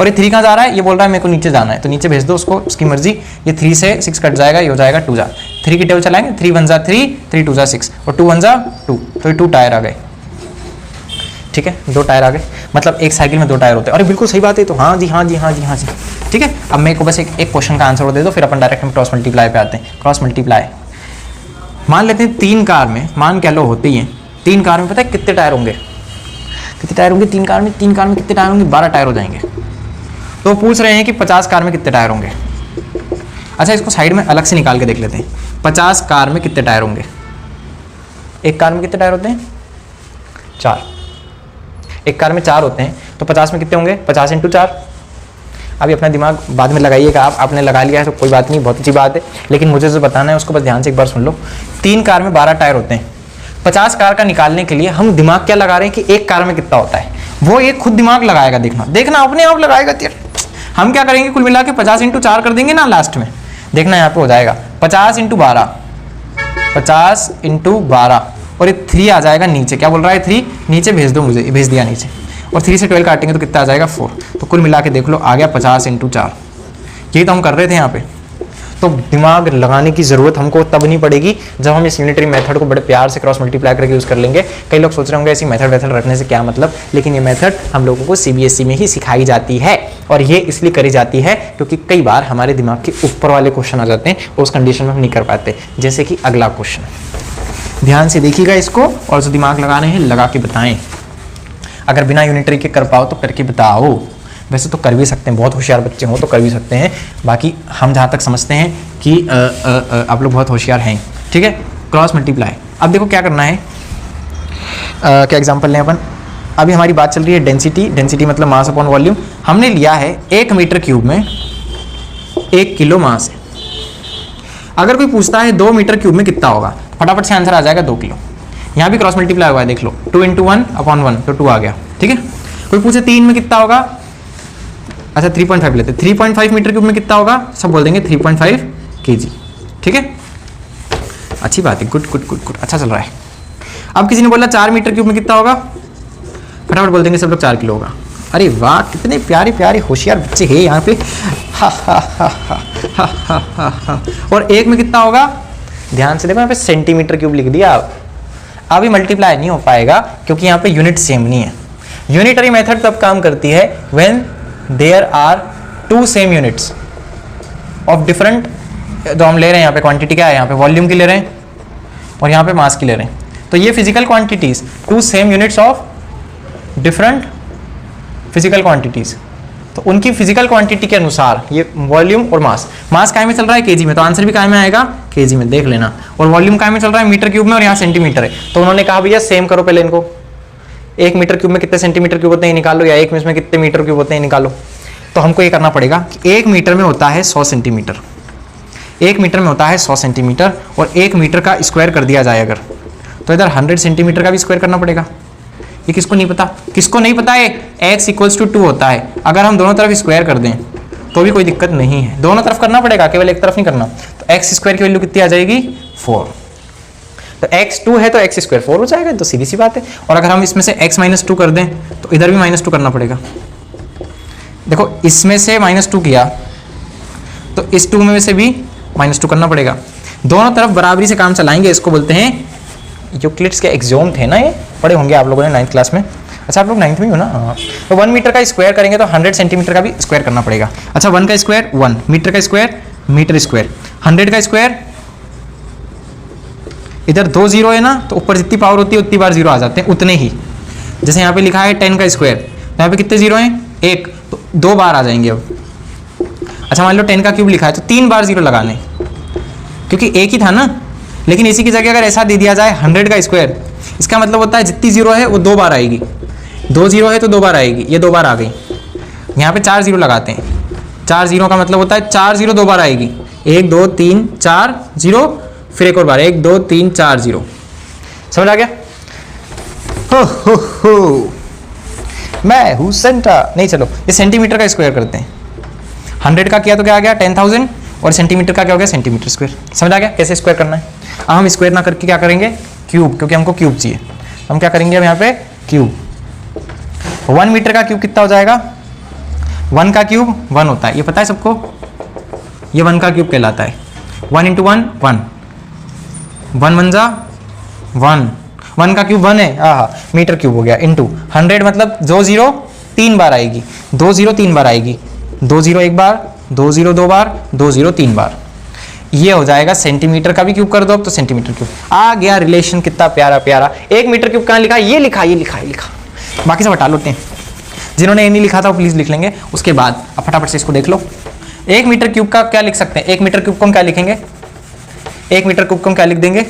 और ये 3 कहाँ जा रहा है? ये बोल रहा है मेरे को नीचे जाना है, तो नीचे भेज दो उसको, उसकी मर्जी। ये 3 से 6 कट जाएगा, ये हो जाएगा 2 जा। 3 की टेबल चलाएंगे, 3 × 1 = 3, 3 × 2 = 6 और 2 × 1 = 2, तो ये 2 टायर आ गए, ठीक है। 2 टायर आ गए, मतलब एक साइकिल में 2 टायर होते हैं। अरे बिल्कुल सही बात है, तो हाँ जी हाँ जी हाँ जी हाँ जी, ठीक है। अब मेरे को बस एक क्वेश्चन का आंसर दे दो, फिर अपन डायरेक्ट हम क्रॉस मल्टीप्लाई पे आते हैं। क्रॉस मल्टीप्लाई मान लेते हैं 3 कार में, मान क्या लो होती हैं 3 कार में, पता है कितने टायर होंगे? कितने टायर होंगे 3 कार में? 3 कार में कितने टायर होंगे? 12 टायर हो जाएंगे। तो पूछ रहे हैं कि 50 कार में कितने टायर होंगे। अच्छा, इसको साइड में अलग से निकाल के देख लेते हैं। 50 कार में कितने टायर होंगे? एक कार में कितने टायर होते हैं? 4। एक कार में 4 होते हैं, तो 50 में कितने होंगे? 50 × 4। अभी अपना दिमाग बाद में लगाइएगा, आपने लगा लिया है तो कोई बात नहीं, बहुत अच्छी बात है, लेकिन मुझे जो बताना है उसको बस ध्यान से एक बार सुन लो। 3 कार में 12 टायर होते हैं। 50 कार का निकालने के लिए हम दिमाग क्या लगा रहे हैं कि एक कार में कितना होता है, वो ये खुद दिमाग लगाएगा। देखना अपने आप लगाएगा। हम क्या करेंगे, कुल मिला के 50 × 4 कर देंगे ना लास्ट में। देखना यहाँ पे हो जाएगा 50 × 12, 50 × 12, और ये 3 आ जाएगा नीचे। क्या बोल रहा है? 3 नीचे भेज दो मुझे, भेज दिया नीचे। और 3 से 12 काटेंगे तो कितना आ जाएगा? 4। तो कुल मिला के देख लो, आ गया 50 × 4। यही तो हम कर रहे थे यहाँ पे। तो दिमाग लगाने की ज़रूरत हमको तब नहीं पड़ेगी जब हम इस यूनिटरी मेथड को बड़े प्यार से क्रॉस मल्टीप्लाई करके यूज़ कर लेंगे। कई लोग सोच रहे होंगे ऐसी मेथड रखने से क्या मतलब, लेकिन ये मेथड हम लोगों को CBSE में ही सिखाई जाती है, और ये इसलिए करी जाती है क्योंकि कई बार हमारे दिमाग के ऊपर वाले क्वेश्चन आ जाते हैं, उस कंडीशन में हम नहीं कर पाते। जैसे कि अगला क्वेश्चन, ध्यान से देखिएगा इसको, और जो दिमाग लगाने हैं लगा के बताएं। अगर बिना यूनिटरी के कर पाओ तो करके बताओ। वैसे तो कर भी सकते हैं, बहुत होशियार बच्चे हों तो कर भी सकते हैं, बाकी हम जहाँ तक समझते हैं कि आप लोग बहुत होशियार हैं, ठीक है। क्रॉस मल्टीप्लाई, अब देखो क्या करना है। क्या एग्जांपल लें अपन? अभी हमारी बात चल रही है डेंसिटी। डेंसिटी मतलब मास अपॉन वॉल्यूम। हमने लिया है 1 मीटर क्यूब में 1 किलो मास है। अगर कोई पूछता है 2 मीटर क्यूब में कितना होगा, फटाफट से आंसर आ जाएगा 2 किलो। यहाँ भी क्रॉस मल्टीप्लाई हुआ है, देख लो, 2 × 1/1, तो 2 आ गया, ठीक है। कोई पूछे 3 में कितना होगा, अच्छा 3.5 लेते, 3.5 मीटर क्यूब में कितना होगा, सब बोल देंगे 3.5 kg, ठीक है। अच्छी बात है, गुड गुड गुड गुड, अच्छा चल रहा है। अब किसी ने बोला 4 मीटर क्यूब में कितना होगा, फटाफट बोल देंगे सब लोग 4 किलो होगा। अरे वाह, कितने प्यारे प्यारे होशियार बच्चे हैं यहाँ पे। हा हा हा हा हा हा हा हा। और 1 में कितना होगा, ध्यान से देखो, यहाँ पे सेंटीमीटर क्यूब लिख दिया। अभी मल्टीप्लाई नहीं हो पाएगा क्योंकि यहाँ पे यूनिट सेम नहीं है। यूनिटरी मेथड तब काम करती है when there are 2 same units of different, जो हम ले रहे हैं यहाँ पे क्वांटिटी क्या है, यहाँ पे वॉल्यूम की ले रहे हैं और यहाँ पे मास की ले रहे हैं। तो ये physical quantities, 2 same units of different physical quantities, तो उनकी फिजिकल क्वांटिटी के अनुसार ये वॉल्यूम और मास, मास काय में चल रहा है केजी में, तो आंसर भी काय में आएगा केजी में, देख लेना। और वॉल्यूम काय में चल रहा है मीटर क्यूब में, और यहाँ सेंटीमीटर है। तो उन्होंने कहा भैया सेम करो पहले इनको, 1 मीटर क्यूब में कितने सेंटीमीटर क्यूब होते हैं निकालो, या 1 में कितने मीटर क्यूब होते हैं निकालो। तो हमको ये करना पड़ेगा कि 1 मीटर में होता है 100 सेंटीमीटर, 1 मीटर में होता है 100 सेंटीमीटर, और 1 मीटर का स्क्वायर कर दिया जाए अगर, तो इधर 100 सेंटीमीटर का भी स्क्वायर करना पड़ेगा। ये किसको नहीं पता, किसको नहीं पता है, x = 2 होता है। अगर हम दोनों तरफ स्क्वायर कर दें तो भी कोई दिक्कत नहीं है, दोनों तरफ करना पड़ेगा, केवल एक तरफ नहीं करना। तो एक्स स्क्वायर की वैल्यू कितनी आ जाएगी 4। तो x2 है तो एक्स स्क्वायर 4 हो जाएगा, तो सीधी सी बात है। और अगर हम इसमें से x -2 कर दें तो इधर भी -2 करना पड़ेगा। देखो इसमें से -2 किया तो इस 2 में से भी -2 करना पड़ेगा। दोनों तरफ बराबरी से काम चलाएंगे, इसको बोलते हैं यूक्लिड्स के एक्सियोम थे ना, ये पढ़े होंगे आप लोगों ने 9th क्लास में। अच्छा आप लोग 9th में ही हो ना। हाँ। तो 1 मीटर का स्क्वायर करेंगे तो 100 सेंटीमीटर का भी स्क्वायर करना पड़ेगा। अच्छा 1 का स्क्वायर 1, मीटर का स्क्वायर मीटर स्क्वायर, 100 का स्क्वायर, इधर 2 जीरो है ना, तो ऊपर जितनी पावर होती है उतनी बार जीरो आ जाते हैं, उतने ही। जैसे यहाँ पे लिखा है 10 का स्क्वायर, तो यहाँ पे कितने जीरो हैं 1, तो 2 बार आ जाएंगे अब। अच्छा मान लो 10 का क्यूब लिखा है तो 3 बार जीरो लगाने, क्योंकि एक ही था ना। लेकिन इसी की जगह अगर ऐसा दे दिया जाए 100 का स्क्वायर, इसका मतलब होता है जितनी जीरो है वो 2 बार आएगी, 2 जीरो है तो 2 बार आएगी, ये 2 बार आ गई। यहाँ पे 4 जीरो लगाते हैं, 4 जीरो का मतलब होता है 4 जीरो 2 बार आएगी, 1 2 3 4 जीरो, फिर एक और बार 1 2 3 4 जीरो। समझ आ गया? हो मैं हूँ सेंटा। नहीं चलो ये सेंटीमीटर का स्क्वायर करते हैं। 100 का किया तो क्या आ गया 10,000, और सेंटीमीटर का क्या हो गया सेंटीमीटर स्क्वायर। समझ आ गया कैसे स्क्वायर करना है? अब हम स्क्वायर ना करके क्या करेंगे क्यूब, क्योंकि हमको क्यूब चाहिए। हम क्या करेंगे अब यहाँ पे क्यूब। 1 मीटर का क्यूब कितना हो जाएगा? 1 का क्यूब 1 होता है, ये पता है सबको, ये 1 का क्यूब कहलाता है। 1 × 1 1, 1 1 जा 1, 1 का क्यूब 1 है, हाँ मीटर क्यूब हो गया। इंटू 100 मतलब 2 जीरो 3 बार आएगी, 2 जीरो 3 बार आएगी, 2 जीरो 1 बार, 2 जीरो 2 बार, 2 जीरो 3 बार। ये हो जाएगा सेंटीमीटर का भी क्यूब कर दो अब तो सेंटीमीटर क्यूब आ गया। रिलेशन कितना प्यारा प्यारा। 1 मीटर क्यूब कहाँ लिखा? ये लिखा, ये लिखा, ये लिखा। बाकी सब हटा लेते हैं, जिन्होंने ये नहीं लिखा था वो प्लीज लिख लेंगे। उसके बाद अब फटाफट से इसको देख लो। 1 मीटर क्यूब का क्या लिख सकते हैं? 1 मीटर क्यूब को हम क्या लिखेंगे? 1 मीटर क्यूब को हम क्या लिख देंगे?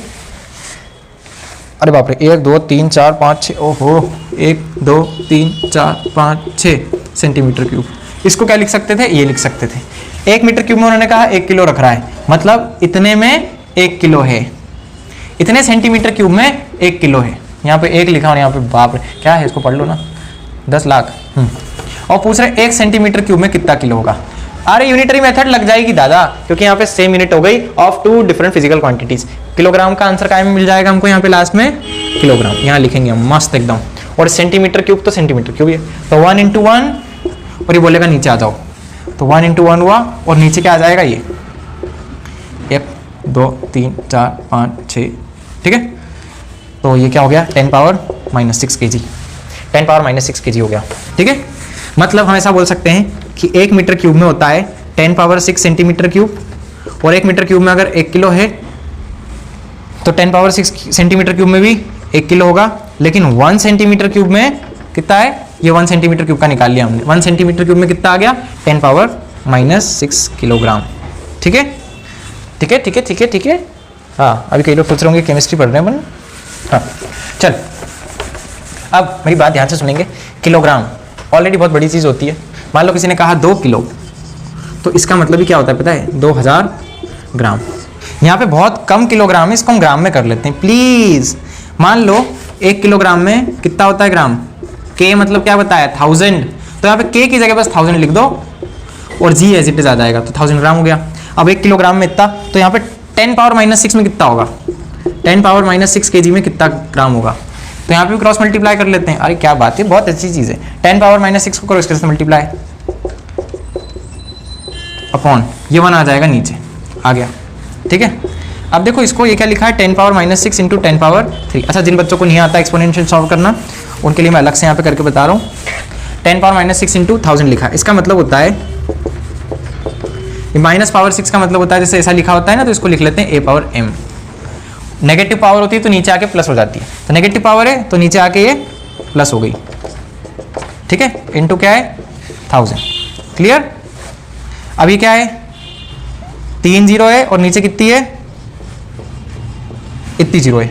अरे बाप रे, 1 2 3 4 5 6, ओहो 1 2 3 4 5 6 सेंटीमीटर क्यूब। इसको क्या लिख सकते थे? ये लिख सकते थे। 1 मीटर क्यूब में उन्होंने कहा 1 किलो रख रहा है, मतलब इतने में 1 किलो है, इतने सेंटीमीटर क्यूब में 1 किलो है। यहाँ पे 1 लिखा और यहाँ पे बाप रे क्या है, इसको पढ़ लो ना, 10 लाख। और पूछ रहे 1 सेंटीमीटर क्यूब में कितना किलो होगा। अरे यूनिटरी मेथड लग जाएगी दादा, क्योंकि यहाँ पे सेम यूनिट हो गई of 2 different physical quantities. Kilogram का आंसर काय में मिल जाएगा हमको? यहाँ पे लास्ट में किलोग्राम, यहाँ लिखेंगे हम मस्त एकदम। और सेंटीमीटर क्यूब तो सेंटीमीटर क्यूब है, तो 1 × 1, और ये बोलेगा नीचे आ जाओ, तो 1 × 1 हुआ, और नीचे क्या आ जाएगा ये 1 2 3 4 5 6, ठीक है। तो ये क्या हो गया 10 पावर -6 kg, 10 पावर -6 kg हो गया, ठीक है। मतलब हम ऐसा बोल सकते हैं कि 1 मीटर क्यूब में होता है 10 पावर 6 सेंटीमीटर क्यूब, और 1 मीटर क्यूब में अगर 1 किलो है तो 10 पावर 6 सेंटीमीटर क्यूब में भी 1 किलो होगा। लेकिन 1 सेंटीमीटर क्यूब में कितना है? ये 1 सेंटीमीटर क्यूब का निकाल लिया हमने। 1 सेंटीमीटर क्यूब में कितना आ गया? 10 पावर -6 किलोग्राम, ठीक है, ठीक है, ठीक है, ठीक है, ठीक है। हाँ अभी कई लोग पूछ रहे होंगे केमिस्ट्री पढ़ रहे हैं अपन। हाँ चल, अब मेरी बात ध्यान से सुनेंगे। किलोग्राम ऑलरेडी बहुत बड़ी चीज़ होती है। मान लो किसी ने कहा 2 किलो, तो इसका मतलब ही क्या होता है पता है? 2000 ग्राम। यहाँ पे बहुत कम किलोग्राम है, इसको हम ग्राम में कर लेते हैं प्लीज़। मान लो 1 किलोग्राम में कितना होता है ग्राम? के मतलब क्या बताया? 1000। तो यहाँ पे के की जगह बस 1000 लिख दो और जी एज इट इज आ जाएगा, तो 1000 ग्राम हो गया। अब 1 किलोग्राम में इतना, तो यहाँ पे 10 पावर -6 में कितना होगा? 10 पावर -6 kg में कितना ग्राम होगा? तो यहाँ पे भी क्रॉस मल्टीप्लाई कर लेते हैं। अरे क्या बात है, बहुत अच्छी चीज़ है। 10 पावर -6 को करो इसके साथ मल्टीप्लाई, अपॉन ये 1 आ जाएगा, नीचे आ गया, ठीक है। अब देखो इसको, ये क्या लिखा है? 10 पावर -6 × 10 पावर 3। अच्छा जिन बच्चों को नहीं आता एक्सपोनेंशियल सॉल्व करना, उनके लिए मैं अलग से यहाँ पे करके बता रहा हूँ। 10 पावर -6 × 1000 लिखा है, इसका मतलब होता है माइनस पावर 6 का मतलब होता है जैसे ऐसा लिखा होता है ना, तो इसको लिख लेते हैं a power m। Negative power होती है तो नीचे आके प्लस हो जाती है, तो नेगेटिव पावर है तो नीचे आके ये प्लस हो गई, ठीक है। इनटू क्या है? 1000। क्लियर? अभी क्या है? 3 जीरो है और नीचे कितनी है? इतनी जीरो है,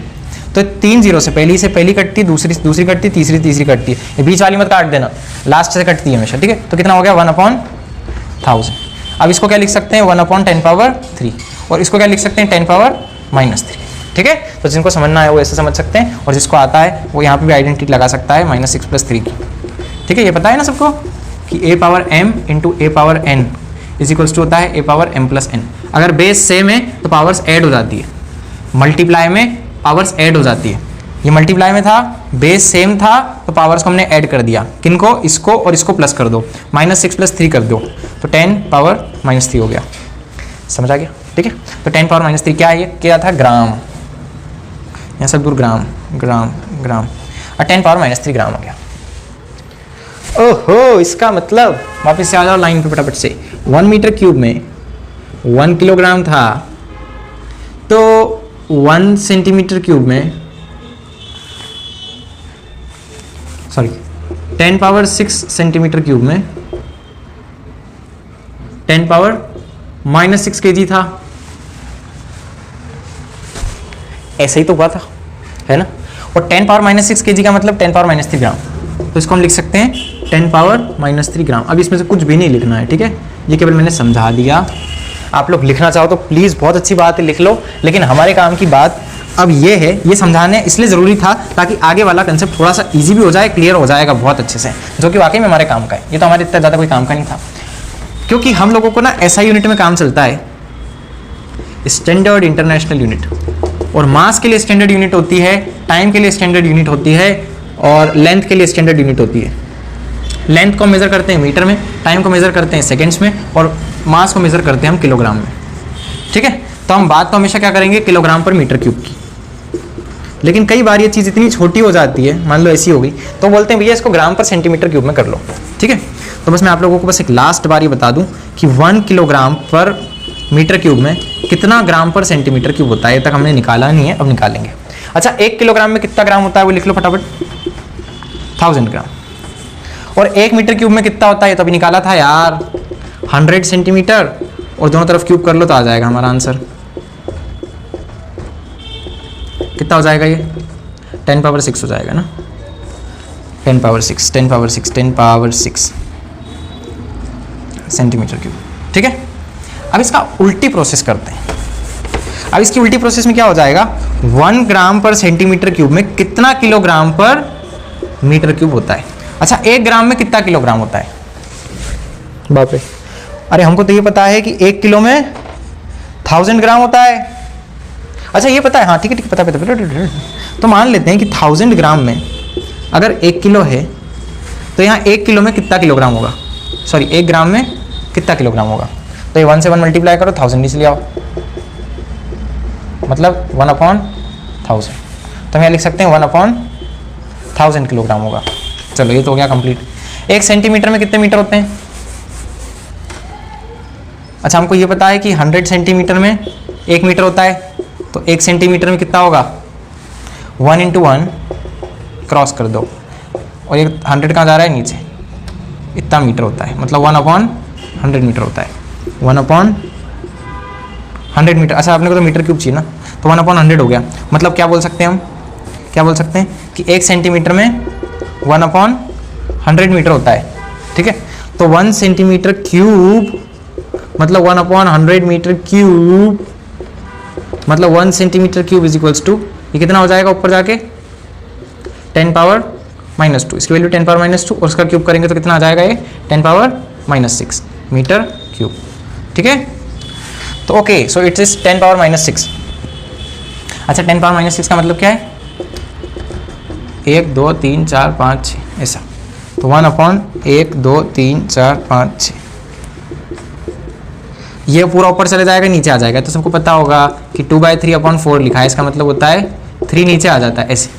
तो 3 जीरो से पहली कटती, दूसरी कटती, तीसरी कटती है। ये बीच वाली मत काट देना, लास्ट से कटती है हमेशा, ठीक है। तो कितना हो गया? 1/1000। अब इसको क्या लिख सकते हैं? 1/10 पावर 3, और इसको क्या लिख सकते हैं? 10 पावर -3, ठीक है। तो जिनको समझना है वो ऐसे समझ सकते हैं, और जिसको आता है वो यहाँ पे भी आइडेंटिटी लगा सकता है -6 + 3 की, ठीक है। ये पता है ना सबको कि a power m × a power n is equals to होता है a power m plus n। अगर बेस सेम है तो पावर्स ऐड हो जाती है, मल्टीप्लाई में पावर्स ऐड हो जाती है। ये मल्टीप्लाई में था, बेस सेम था तो पावर्स को हमने ऐड कर दिया, किनको, इसको और इसको प्लस कर दो, -6 + 3 कर दो तो 10 पावर -3 हो गया। समझ आ गया? ठीक है, तो 10 पावर -3 क्या है? ये क्या था? ग्राम, यहाँ सब दूर ग्राम ग्राम ग्राम, और 10 पावर -3 ग्राम हो गया। ओहो, इसका मतलब वापस से आ जाओ लाइन पे फटाफट से। 1 मीटर क्यूब में 1 किलोग्राम था, तो 1 सेंटीमीटर क्यूब में 10 पावर 6 सेंटीमीटर क्यूब में 10 पावर -6 kg था। ऐसे ही तो हुआ था, है ना? और 10 पावर -6 kg का मतलब 10 पावर -3 ग्राम, तो इसको हम लिख सकते हैं 10 पावर -3 ग्राम। अब इसमें से कुछ भी नहीं लिखना है, ठीक है? ये केवल मैंने समझा दिया। आप लोग लिखना चाहो तो प्लीज़, बहुत अच्छी बात है, लिख लो, लेकिन हमारे काम की बात अब ये है, ये समझाने इसलिए ज़रूरी था ताकि आगे वाला कंसेप्ट थोड़ा सा इजी भी हो जाए, क्लियर हो जाएगा बहुत अच्छे से, जो कि वाकई में हमारे काम का है। ये तो हमारे इतना ज़्यादा कोई काम का नहीं था, क्योंकि हम लोगों को ना ऐसा यूनिट में काम चलता है, स्टैंडर्ड इंटरनेशनल यूनिट, और मास के लिए स्टैंडर्ड यूनिट होती है, टाइम के लिए स्टैंडर्ड यूनिट होती है, और लेंथ के लिए स्टैंडर्ड यूनिट होती है। लेंथ को मेज़र करते हैं मीटर में, टाइम को मेज़र करते हैं सेकेंड्स में, और मास को मेज़र करते हैं हम किलोग्राम में। ठीक है, तो हम बात तो हमेशा क्या करेंगे? किलोग्राम पर मीटर क्यूब की। लेकिन कई बार ये चीज़ इतनी छोटी हो जाती है, मान लो ऐसी हो गई, तो बोलते हैं भैया इसको ग्राम पर सेंटीमीटर क्यूब में कर लो। ठीक है, तो बस मैं आप लोगों को बस एक लास्ट बार ये बता दूं कि 1 किलोग्राम पर मीटर क्यूब में कितना ग्राम पर सेंटीमीटर क्यूब होता है। ये तक हमने निकाला नहीं है, अब निकालेंगे। अच्छा, 1 किलोग्राम में कितना ग्राम होता है वो लिख लो फटाफट, 1000 ग्राम। और 1 मीटर क्यूब में कितना होता है तो अभी निकाला था यार, 100 सेंटीमीटर, और दोनों तरफ क्यूब कर लो तो आ जाएगा हमारा आंसर। कितना हो जाएगा ये? 10 पावर 6 हो जाएगा ना, 10 power 6 10 power 6 10 power 6 centimetre cube. ठीक है, अब इसका उल्टी प्रोसेस करते हैं। अब इसकी उल्टी प्रोसेस में क्या हो जाएगा? 1 ग्राम पर सेंटीमीटर क्यूब में कितना किलोग्राम पर मीटर क्यूब होता है। अच्छा, 1 ग्राम में कितना किलोग्राम होता है? बाप रे, अरे हमको तो ये पता है कि 1 किलो में 1000 ग्राम होता है। अच्छा, ये पता है, हाँ ठीक है, पता। तो मान लेते हैं कि 1000 ग्राम में अगर 1 किलो है तो यहाँ 1 किलो में कितना किलोग्राम होगा? सॉरी, 1 ग्राम में कितना किलोग्राम होगा? तो ये 1 से 1 मल्टीप्लाई करो, 1000 नीचे ले आओ, मतलब 1/1000। तो हम यहाँ लिख सकते हैं 1/1000 किलोग्राम होगा। चलो, ये तो हो गया कंप्लीट। 1 सेंटीमीटर में कितने मीटर होते हैं? अच्छा, हमको ये पता है कि 100 सेंटीमीटर में 1 मीटर होता है, तो 1 सेंटीमीटर में कितना होगा? 1 × 1 क्रॉस कर दो, और ये 100 कहाँ जा रहा है? नीचे। इतना मीटर होता है, मतलब 1/100 मीटर होता है। 1/100 मीटर। अच्छा, आपने को तो मीटर क्यूब चाहिए ना, तो 1/100 हो गया। मतलब क्या बोल सकते हैं हम? क्या बोल सकते हैं कि 1 सेंटीमीटर में 1/100 मीटर होता है। ठीक है, तो 1 सेंटीमीटर क्यूब मतलब 1/100 मीटर क्यूब, मतलब 1 centimetre cube is equals to, ये कितना हो जाएगा ऊपर जाके? 10 पावर -2। इसकी वैल्यू 10 पावर -2, और उसका क्यूब करेंगे तो कितना आ जाएगा? ये 10 पावर -6 मीटर क्यूब। ठीक है, तो okay, so it is 10 power -6। अच्छा, 10 पावर -6 का मतलब क्या है? 1 2 3 4 5 6 ऐसा, तो 1/1 2 3 4 5 6, ये पूरा ऊपर चले जाएगा, नीचे आ जाएगा। तो सबको पता होगा कि 2/3/4 लिखा है, इसका मतलब होता है 3 नीचे आ जाता है ऐसे।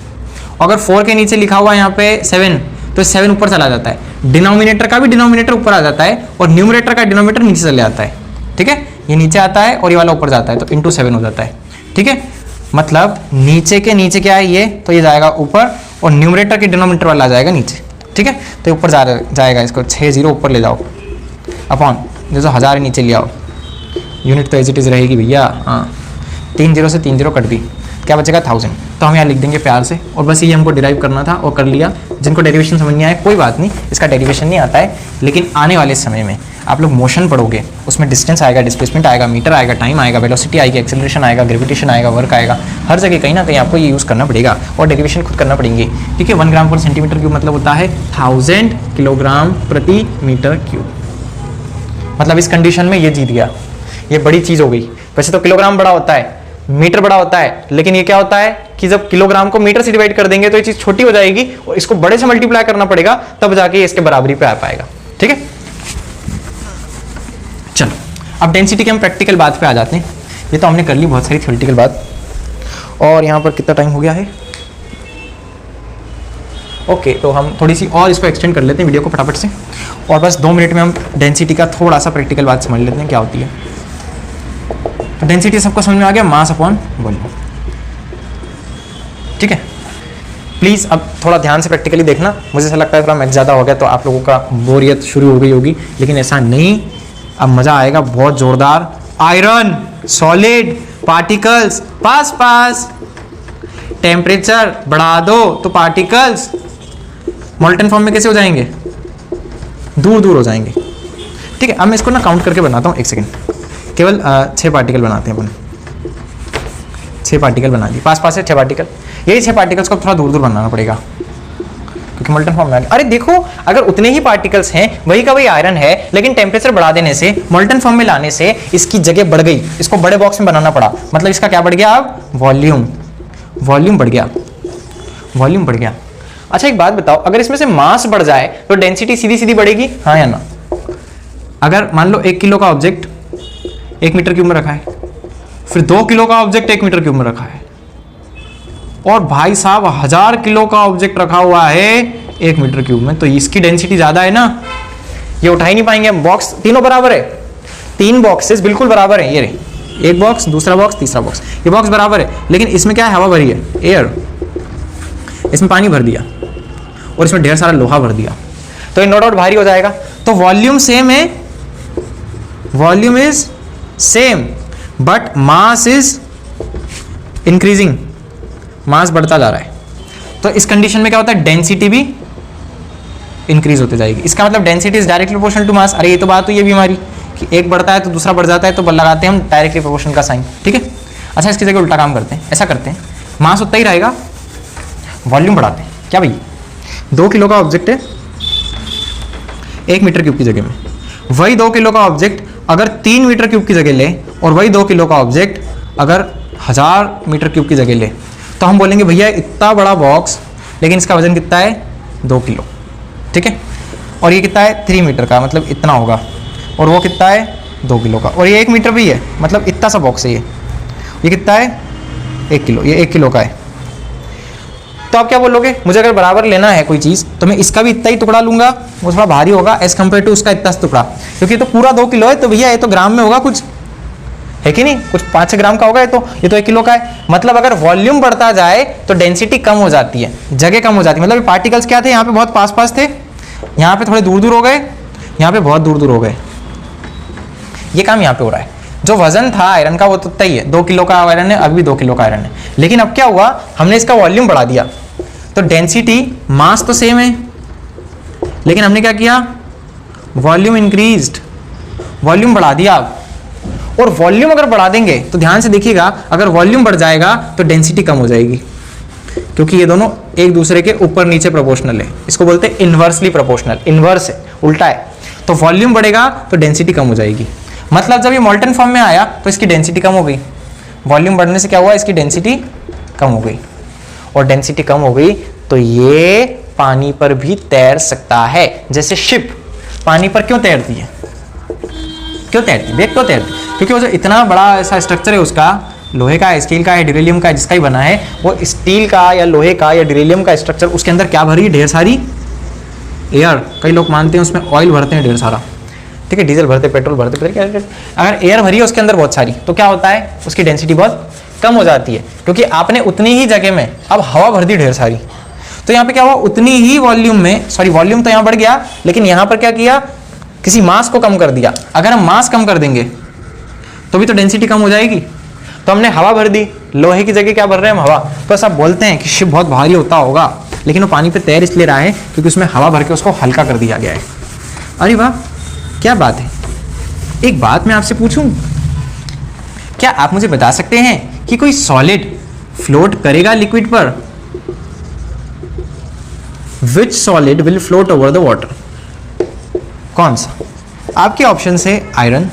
अगर 4 के नीचे लिखा हुआ है यहाँ पे 7, तो 7 ऊपर चला जाता है। डिनोमिनेटर का भी डिनोमिनेटर ऊपर आ जाता है, और न्यूमरेटर का डिनोमिनेटर नीचे चले आता है। ठीक है, ये नीचे आता है और ये वाला ऊपर जाता है, तो × 7 हो जाता है। ठीक है, मतलब नीचे के नीचे क्या है ये, तो ये जाएगा ऊपर, और न्यूमरेटर के डिनोमिनेटर वाला आ जाएगा नीचे। ठीक है, तो ऊपर जाएगा, इसको 6 0 ऊपर ले जाओ, अपॉन जो 1000 नीचे ले आओ, यूनिट तो एज इट इज़ रहेगी भैया। हाँ, 3 0 से 3 0 कट दी, क्या बचेगा? 1000। तो हम यहाँ लिख देंगे प्यार से, और बस ये हमको डिराइव करना था और कर लिया। जिनको डेरिवेशन समझ नहीं आया कोई बात नहीं, इसका डेरिवेशन नहीं आता है, लेकिन आने वाले समय में आप लोग मोशन पढ़ोगे, उसमें डिस्टेंस आएगा, डिस्प्लेसमेंट आएगा, मीटर आएगा, टाइम आएगा, वेलोसिटी आएगी, एक्सेलरेशन आएगा, ग्रेविटेशन आएगा, वर्क आएगा, हर जगह कहीं ना कहीं आपको ये यूज़ करना पड़ेगा, और डेरिवेशन खुद करना पड़ेंगे। ठीक है, 1 ग्राम पर सेंटीमीटर क्यूब मतलब होता है 1000 किलोग्राम प्रति मीटर क्यूब। मतलब इस कंडीशन में ये जीत गया, ये बड़ी चीज हो गई। वैसे तो किलोग्राम बड़ा होता है, मीटर बड़ा होता है, लेकिन ये क्या होता है कि जब किलोग्राम को मीटर से डिवाइड कर देंगे तो ये चीज छोटी हो जाएगी और इसको बड़े से मल्टीप्लाई करना पड़ेगा, तब जाके इसके बराबरी पे आ पाएगा। ठीक है, चलो अब डेंसिटी के हम प्रैक्टिकल बात पे आ जाते हैं। ये तो हमने कर ली बहुत सारी थ्योरेटिकल बात, और यहाँ पर कितना टाइम हो गया है? ओके, तो हम थोड़ी सी और इसको एक्सटेंड कर लेते हैं वीडियो को फटाफट से, और बस 2 मिनट में हम डेंसिटी का थोड़ा सा प्रैक्टिकल बात समझ लेते हैं क्या होती है। तो डेंसिटी सबको समझ में आ गया, मास अपॉन वॉल्यूम। ठीक है, प्लीज़ अब थोड़ा ध्यान से प्रैक्टिकली देखना। मुझे ऐसा लगता है थोड़ा मैथ ज़्यादा हो गया तो आप लोगों का बोरियत शुरू हो गई होगी, लेकिन ऐसा नहीं, अब मज़ा आएगा बहुत ज़ोरदार। आयरन, सॉलिड, पार्टिकल्स, पास पास, टेम्परेचर बढ़ा दो तो पार्टिकल्स मोल्टन फॉर्म में कैसे हो जाएंगे? दूर दूर हो जाएंगे। ठीक है, अब मैं इसको ना काउंट करके बनाता हूँ, 1 सेकेंड। केवल 6 पार्टिकल बनाते हैं अपन, 6 पार्टिकल बना दिए, पास पास से 6 पार्टिकल। यही 6 पार्टिकल्स को थोड़ा दूर दूर बनाना पड़ेगा क्योंकि मोल्टन फॉर्म में। अरे देखो, अगर उतने ही पार्टिकल्स हैं, वही का वही आयरन है, लेकिन टेम्परेचर बढ़ा देने से, मोल्टन फॉर्म में लाने से इसकी जगह बढ़ गई, इसको बड़े बॉक्स में बनाना पड़ा, मतलब इसका क्या बढ़ गया? अब वॉल्यूम, वॉल्यूम बढ़ गया, वॉल्यूम बढ़ गया। अच्छा एक बात बताओ, अगर इसमें से मास बढ़ जाए तो डेंसिटी सीधी सीधी बढ़ेगी, हाँ या ना? अगर मान लो 1 किलो का ऑब्जेक्ट 1 मीटर क्यूब में रखा है, फिर 2 किलो का ऑब्जेक्ट 1 मीटर क्यूब में रखा है, और भाई साहब 1000 किलो का ऑब्जेक्ट रखा हुआ है 1 मीटर क्यूब में, तो इसकी डेंसिटी ज्यादा है ना, ये उठा ही नहीं पाएंगे। बॉक्स तीनों बराबर है, 3 बॉक्सेस बिल्कुल बराबर है, ये रहे, एक बॉक्स, दूसरा बॉक्स, तीसरा बॉक्स, ये बॉक्स बराबर है, लेकिन इसमें क्या है? हवा भरी है, एयर, इसमें पानी भर दिया और इसमें ढेर सारा लोहा भर दिया, तो ये नो डाउट भारी हो जाएगा। तो वॉल्यूम सेम है, volume is same but mass is increasing, mass बढ़ता जा रहा है। तो इस कंडीशन में क्या होता है? डेंसिटी भी इंक्रीज होते जाएगी। इसका मतलब density is directly proportional to mass. अरे ये तो बात हुई है भी हमारी कि एक बढ़ता है तो दूसरा बढ़ जाता है, तो लगाते हैं हम डायरेक्टली प्रोपोर्शनल का साइन। ठीक है, अच्छा इसकी जगह उल्टा काम करते हैं, ऐसा करते हैं, मास उतना ही रहेगा, वॉल्यूम बढ़ाते हैं। क्या भाई, 2 किलो का ऑब्जेक्ट है 1 मीटर क्यूब की जगह में, वही 2 किलो का ऑब्जेक्ट अगर 3 मीटर क्यूब की जगह ले, और वही 2 किलो का ऑब्जेक्ट अगर 1000 मीटर क्यूब की जगह ले, तो हम बोलेंगे भैया इतना बड़ा बॉक्स, लेकिन इसका वजन कितना है? 2 किलो। ठीक है, और ये कितना है? 3 मीटर का, मतलब इतना होगा, और वो कितना है? 2 किलो का, और ये 1 मीटर भी है, मतलब इतना सा बॉक्स है ये कितना है? 1 किलो, ये 1 किलो का है। तो आप क्या बोलोगे? मुझे अगर बराबर लेना है कोई चीज़ तो मैं इसका भी इतना ही टुकड़ा लूंगा, वो थोड़ा भारी होगा एज कम्पेयर टू उसका इतना टुकड़ा, क्योंकि तो पूरा 2 किलो है, तो भैया ये तो ग्राम में होगा कुछ, है कि नहीं? कुछ 5-6 ग्राम का होगा, ये तो 1 किलो का है। मतलब अगर वॉल्यूम बढ़ता जाए तो डेंसिटी कम हो जाती है, जगह कम हो जाती है। मतलब पार्टिकल्स क्या थे? यहाँ पे बहुत पास पास थे, यहाँ पे थोड़े दूर दूर हो गए, यहाँ पे बहुत दूर दूर हो गए। ये काम यहाँ पे हो रहा है। जो वजन था आयरन का वो तो तय है, 2 किलो का आयरन है, अभी भी 2 किलो का आयरन है, लेकिन अब क्या हुआ? हमने इसका वॉल्यूम बढ़ा दिया, तो डेंसिटी, मास तो सेम है, लेकिन हमने क्या किया? वॉल्यूम इंक्रीज्ड, वॉल्यूम बढ़ा दिया। और वॉल्यूम अगर बढ़ा देंगे तो ध्यान से देखिएगा, अगर वॉल्यूम बढ़ जाएगा तो डेंसिटी कम हो जाएगी, क्योंकि ये दोनों एक दूसरे के ऊपर नीचे प्रोपोर्शनल है। इसको बोलते हैं इनवर्सली प्रोपोर्शनल, इनवर्स है, उल्टा है। तो वॉल्यूम बढ़ेगा तो डेंसिटी कम हो जाएगी। मतलब जब ये मोल्टन फॉर्म में आया तो इसकी डेंसिटी कम हो गई, वॉल्यूम बढ़ने से क्या हुआ? इसकी डेंसिटी कम हो गई, और डेंसिटी कम हो गई तो ये पानी पर भी तैर सकता है। जैसे शिप पानी पर क्यों तैरती है? क्यों तैरती? देख क्यों तैरती? क्योंकि वो जो इतना बड़ा ऐसा स्ट्रक्चर है उसका, लोहे का है, स्टील का है, ड्यूरेलियम का है, जिसका ही बना है, वो स्टील का या लोहे का या ड्यूरेलियम का स्ट्रक्चर, उसके अंदर क्या भरी? ढेर सारी एयर। कई लोग मानते हैं उसमें ऑयल भरते हैं ढेर सारा, ठीक है, डीजल भरते, पेट्रोल भरते, अगर एयर भरी है उसके अंदर बहुत सारी, तो क्या होता है? उसकी डेंसिटी बहुत कम हो जाती है, क्योंकि आपने उतनी ही जगह में अब हवा भर दी ढेर सारी। तो यहाँ पे क्या हुआ? उतनी ही वॉल्यूम में, सॉरी वॉल्यूम तो यहाँ बढ़ गया, लेकिन यहाँ पर क्या किया? किसी मास को कम कर दिया। अगर हम मास कम कर देंगे तो भी तो डेंसिटी कम हो जाएगी। तो हमने हवा भर दी, लोहे की जगह क्या भर रहे हैं हम? हवा। तो ऐसा बोलते हैं कि शिप बहुत भारी होता होगा, लेकिन वो पानी पे तैर इसलिए रहा है क्योंकि उसमें हवा भर के उसको हल्का कर दिया गया है। अरे वाह, क्या बात है। एक बात मैं आपसे पूछूं, क्या आप मुझे बता सकते हैं कि कोई सॉलिड फ्लोट करेगा लिक्विड पर? विच solid will float over the water? कौन सा? आपके ऑप्शन है आयरन,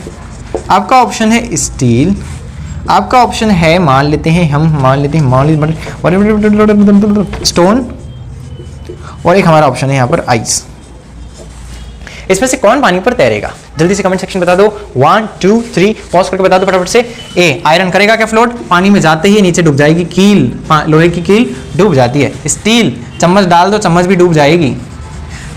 आपका ऑप्शन है स्टील, आपका ऑप्शन है मान लेते हैं स्टोन, और एक हमारा ऑप्शन है यहाँ पर आइस। इसमें से कौन पानी पर तैरेगा? जल्दी से कमेंट सेक्शन बता दो। 1 2 3 पॉज करके बता दो फटाफट से। ए आयरन करेगा क्या फ्लोट? पानी में जाते ही नीचे डूब जाएगी, कील लोहे की कील डूब जाती है। स्टील चम्मच डाल दो, चम्मच भी डूब जाएगी,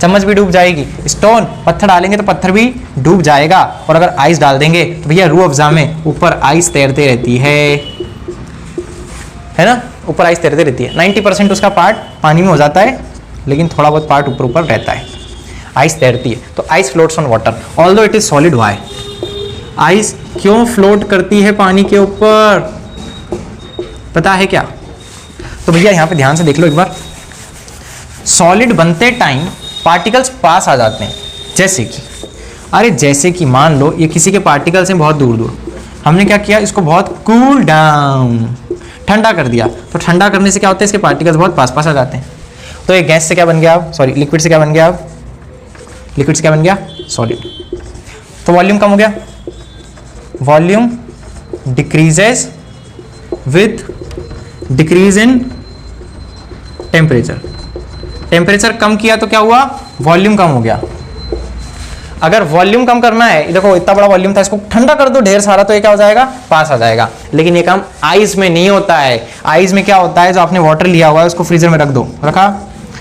चम्मच भी डूब जाएगी। स्टोन पत्थर डालेंगे तो पत्थर भी डूब जाएगा। और अगर आइस डाल देंगे तो भैया रूह अफ़ज़ा में ऊपर आइस तैरते रहती है ना, ऊपर आइस तैरते रहती है। 90% उसका पार्ट पानी में हो जाता है, लेकिन थोड़ा बहुत पार्ट ऊपर ऊपर रहता है, आइस तैरती है। तो ice floats on water although it is solid. Why? Ice क्यों फ्लोट करती है पानी के ऊपर, पता है क्या? तो भैया यहाँ पे ध्यान से देख लो एक बार। सॉलिड बनते टाइम पार्टिकल्स पास आ जाते हैं, जैसे कि मान लो ये किसी के पार्टिकल्स हैं बहुत दूर दूर, हमने क्या किया, इसको बहुत कूल डाउन, ठंडा कर दिया। तो ठंडा करने से क्या होता है, इसके पार्टिकल्स बहुत पास पास आ जाते हैं। तो ये गैस से क्या बन गया, सॉरी लिक्विड से क्या बन गया, लिक्विड से क्या बन गया, सॉलिड। तो वॉल्यूम कम हो गया, volume decreases with decrease in temperature. Temperature कम किया तो क्या हुआ, वॉल्यूम कम हो गया। अगर वॉल्यूम कम करना है, देखो इतना बड़ा वॉल्यूम था, इसको ठंडा कर दो ढेर सारा, तो ये क्या हो जाएगा, पास आ जाएगा। लेकिन ये काम आइस में नहीं होता है। आइस में क्या होता है, जो आपने वाटर लिया हुआ है उसको फ्रीजर में रख दो, रखा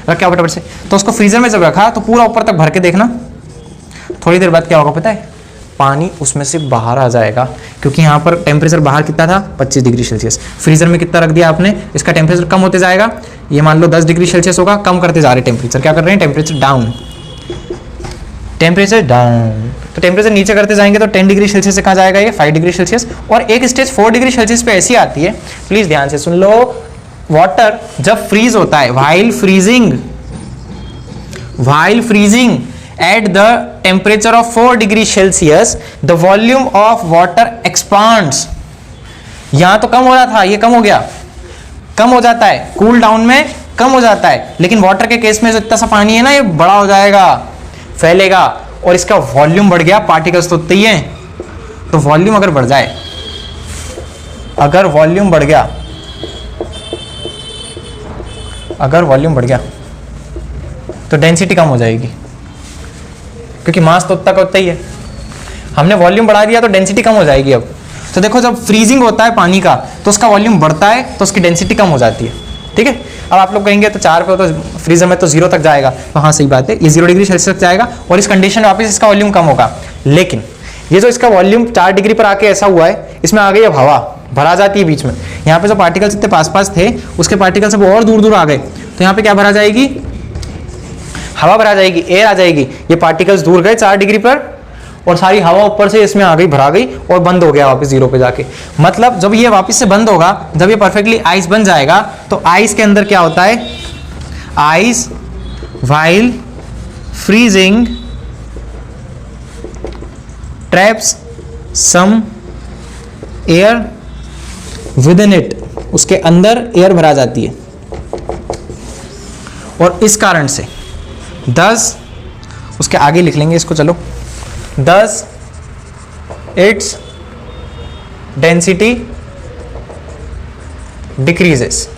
फटाफट से, तो उसको फ्रीजर में जब रखा तो पूरा ऊपर तक भर के देखना, थोड़ी देर बाद क्या होगा पता है, पानी उसमें से बाहर आ जाएगा। क्योंकि यहाँ पर टेम्परेचर बाहर कितना था, 25 डिग्री सेल्सियस। फ्रीजर में कितना रख दिया आपने, इसका टेम्परेचर कम होते जाएगा। ये मान लो 10 डिग्री सेल्सियस होगा, कम करते जा रहे टेम्परेचर, क्या कर रहे हैं, टेम्परेचर डाउन, टेम्परेचर डाउन। तो टेम्परेचर नीचे करते जाएंगे तो 10 डिग्री सेल्सियस से कहाँ जाएगा, ये 5 डिग्री सेल्सियस। और एक स्टेज 4 डिग्री सेल्सियस पे ऐसी आती है, प्लीज ध्यान से सुन लो। वाटर जब फ्रीज होता है, while freezing at the temperature of 4 degree Celsius, the volume of water expands। यहां तो कम हो रहा था, ये कम हो गया, कम हो जाता है, कूल डाउन में कम हो जाता है। लेकिन वाटर के केस में जो इतना सा पानी है ना, ये बड़ा हो जाएगा, फैलेगा, और इसका वॉल्यूम बढ़ गया, पार्टिकल्स तो उतने ही हैं। तो वॉल्यूम अगर बढ़ जाए, अगर वॉल्यूम बढ़ गया तो डेंसिटी कम हो जाएगी, क्योंकि मास तो उतना का उतना ही है। हमने वॉल्यूम बढ़ा दिया तो डेंसिटी कम हो जाएगी। अब तो देखो, जब फ्रीजिंग होता है पानी का तो उसका वॉल्यूम बढ़ता है, तो उसकी डेंसिटी कम हो जाती है। ठीक है, अब आप लोग कहेंगे तो 4 पे हो तो फ्रीजर में तो 0 तक जाएगा, तो हाँ सही बात है, ये 0 डिग्री सेल्सियस तक जाएगा और इस कंडीशन में वापस इसका वॉल्यूम कम होगा। लेकिन ये जो इसका वॉल्यूम 4 डिग्री पर आके ऐसा हुआ है, इसमें आ गई अब हवा, भरा जाती है बीच में। यहाँ पे जो पार्टिकल्स इतने पास पास थे, उसके पार्टिकल्स अब और दूर दूर आ गए, तो यहाँ पे क्या भरा जाएगी, हवा भरा जाएगी, एयर आ जाएगी। ये पार्टिकल्स दूर गए 4 डिग्री पर, और सारी हवा ऊपर से इसमें आ गई, भरा गई, और बंद हो गया वापस 0 पे जाके। मतलब जब ये वापस से बंद होगा, जब ये परफेक्टली आइस बन जाएगा, तो आइस के अंदर क्या होता है, ice while freezing traps some air within it. उसके अंदर एयर भरा जाती है, और इस कारण से 10, उसके आगे लिख लेंगे इसको, चलो 10 इट्स डेंसिटी डिक्रीजेस,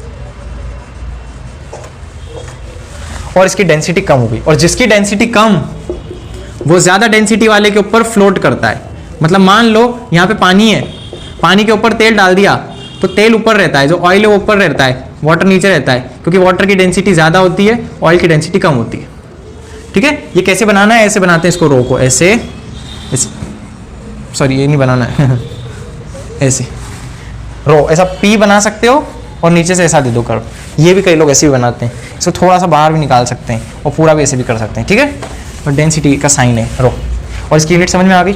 और इसकी डेंसिटी कम हो गई। और जिसकी डेंसिटी कम, वो ज्यादा डेंसिटी वाले के ऊपर फ्लोट करता है। मतलब मान लो यहाँ पे पानी है, पानी के ऊपर तेल डाल दिया तो तेल ऊपर रहता है, जो ऑयल है वो ऊपर रहता है, वाटर नीचे रहता है, क्योंकि वाटर की डेंसिटी ज्यादा होती है, ऑयल की डेंसिटी कम होती है। ठीक है, ये कैसे बनाना है, ऐसे बनाते हैं इसको, रो को ऐसे, सॉरी ये नहीं बनाना है ऐसे रो, ऐसा पी बना सकते हो और नीचे से ऐसा दे दो कर्व। ये भी कई लोग ऐसे भी बनाते हैं, इसको थोड़ा सा बाहर भी निकाल सकते हैं और पूरा भी ऐसे भी कर सकते हैं। ठीक है, और डेंसिटी का साइन है रो, और इसकी यूनिट समझ में आ गई।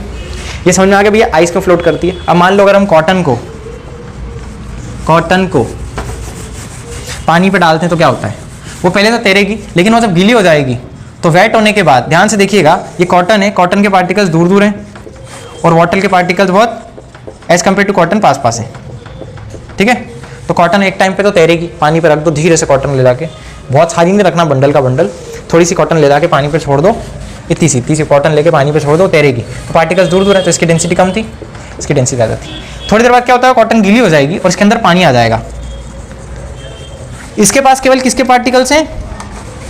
ये समझ में आ गया भैया, आइस को फ्लोट करती है। अब मान लो अगर हम कॉटन को पानी पे डालते हैं तो क्या होता है, वो पहले तो तैरेगी, लेकिन वो जब गीली हो जाएगी तो वेट होने के बाद, ध्यान से देखिएगा, ये कॉटन है, कॉटन के पार्टिकल्स दूर दूर हैं और वाटर के पार्टिकल्स बहुत एज कम्पेयर टू कॉटन पास पास है। ठीक है, तो कॉटन एक टाइम पे तो तैरेगी, पानी पे रख दो धीरे से, कॉटन ले जाके, बहुत सारी नहीं रखना, बंडल का बंडल, थोड़ी सी कॉटन ले जाके पानी पे छोड़ दो, इतनी सी कॉटन लेके पानी पे छोड़ दो, तैरेगी। तो पार्टिकल्स दूर दूर है तो इसकी डेंसिटी कम थी, इसकी डेंसिटी ज़्यादा थी। थोड़ी देर बाद क्या होता है, कॉटन गीली हो जाएगी और इसके अंदर पानी आ जाएगा। इसके पास केवल किसके पार्टिकल्स हैं,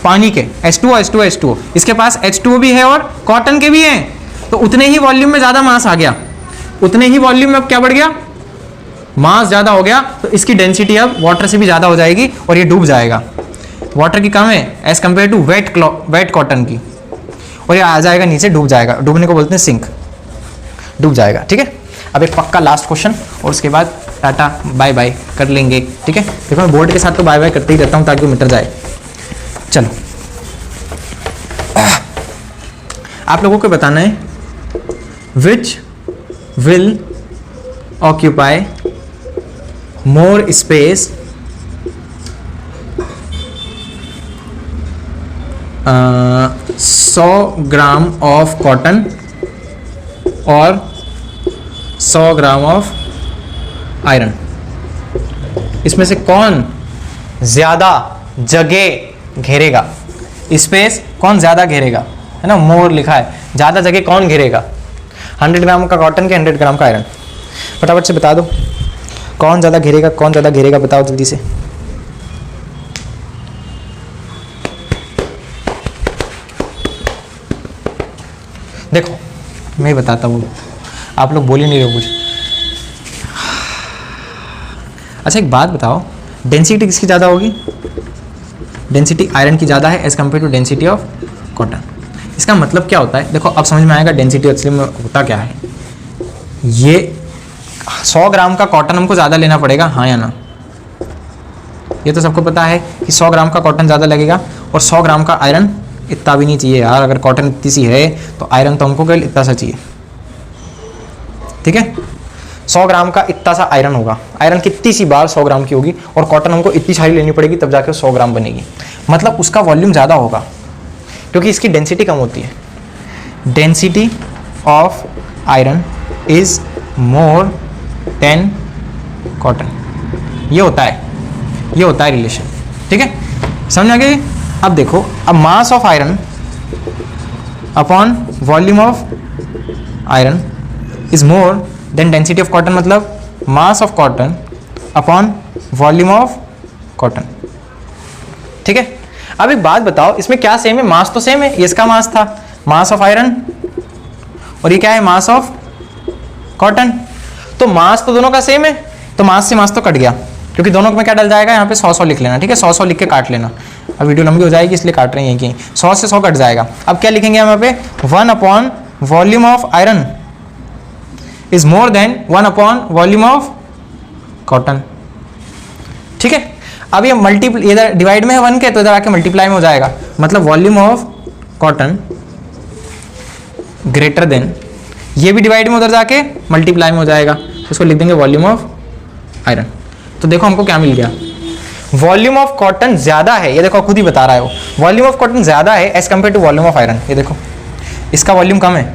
पानी के, H2O H2O H2O। इसके पास H2O भी है और कॉटन के भी हैं। तो उतने ही वॉल्यूम में ज़्यादा मास आ गया, उतने ही वॉल्यूम में अब क्या बढ़ गया, मास ज़्यादा हो गया। तो इसकी डेंसिटी अब वाटर से भी ज़्यादा हो जाएगी और ये डूब जाएगा। वाटर की कम है as compare to wet cotton की, और ये आ जाएगा नीचे, डूब जाएगा। डूबने को बोलते हैं सिंक, डूब जाएगा। ठीक है, अब एक पक्का लास्ट क्वेश्चन और उसके बाद टाटा बाय बाय कर लेंगे। ठीक है, देखो मैं बोर्ड के साथ तो बाय बाय करते ही रहता हूँ ताकि वो मिट जाए। चलो आप लोगों को बताना है which will occupy more space 100 gram of cotton और 100 ग्राम ऑफ आयरन। इसमें से कौन ज्यादा जगह घेरेगा, स्पेस कौन ज्यादा घेरेगा, है ना, मोर लिखा है, ज्यादा जगह कौन घेरेगा, 100 ग्राम का कॉटन के 100 ग्राम का आयरन। फटाफट से बता दो कौन ज्यादा घेरेगा, कौन ज्यादा घेरेगा, बताओ जल्दी से। देखो मैं बताता हूँ, आप लोग बोल ही नहीं रहे हो कुछ। अच्छा एक बात बताओ, डेंसिटी किसकी ज़्यादा होगी, डेंसिटी आयरन की ज़्यादा है as compare to density of cotton. इसका मतलब क्या होता है, देखो अब समझ में आएगा डेंसिटी असली में होता क्या है। ये 100 ग्राम का कॉटन हमको ज़्यादा लेना पड़ेगा, हाँ या ना, ये तो सबको पता है कि 100 ग्राम का कॉटन ज़्यादा लगेगा और 100 ग्राम का आयरन इतना भी नहीं चाहिए यार। अगर कॉटन इतनी सी है तो आयरन तो हमको केवल इतना सा चाहिए। ठीक है, 100 ग्राम का इतना सा आयरन होगा, आयरन कितनी सी बार 100 ग्राम की होगी, और कॉटन हमको इतनी सारी लेनी पड़ेगी तब जाके 100 ग्राम बनेगी। मतलब उसका वॉल्यूम ज़्यादा होगा क्योंकि इसकी डेंसिटी कम होती है। Density of iron is more then cotton, ये होता है रिलेशन। ठीक है, समझ आ गई। अब देखो, अब mass of iron upon volume of iron is more than density of cotton, मतलब mass of cotton upon volume of cotton. ठीक है, अब एक बात बताओ, इसमें क्या सेम है, मास तो सेम है, ये इसका मास था, मास ऑफ आयरन, और ये क्या है, मास ऑफ कॉटन। तो मास तो दोनों का सेम है, तो मास से मास तो कट गया, क्योंकि दोनों में क्या डल जाएगा, यहाँ पे 100 लिख लेना। ठीक है, 100 लिख के काट लेना। अब वीडियो लंबी हो जाएगी इसलिए काट रहे हैं यहीं, 100 से 100 कट जाएगा। अब क्या लिखेंगे हम यहाँ पे, 1 upon volume of iron is more then 1 upon volume of cotton. ठीक है, अब ये मल्टीप्लाई, इधर डिवाइड में है 1 के, तो इधर आके मल्टीप्लाई में हो जाएगा, मतलब volume of cotton greater than, ये भी डिवाइड में उधर जाके मल्टीप्लाई में हो जाएगा, तो इसको लिख देंगे वॉल्यूम ऑफ आयरन। तो देखो हमको क्या मिल गया, वॉल्यूम ऑफ कॉटन ज्यादा है, ये देखो खुद ही बता रहा है वो, वॉल्यूम ऑफ कॉटन ज्यादा है as compare to volume of iron. ये देखो इसका वॉल्यूम कम है,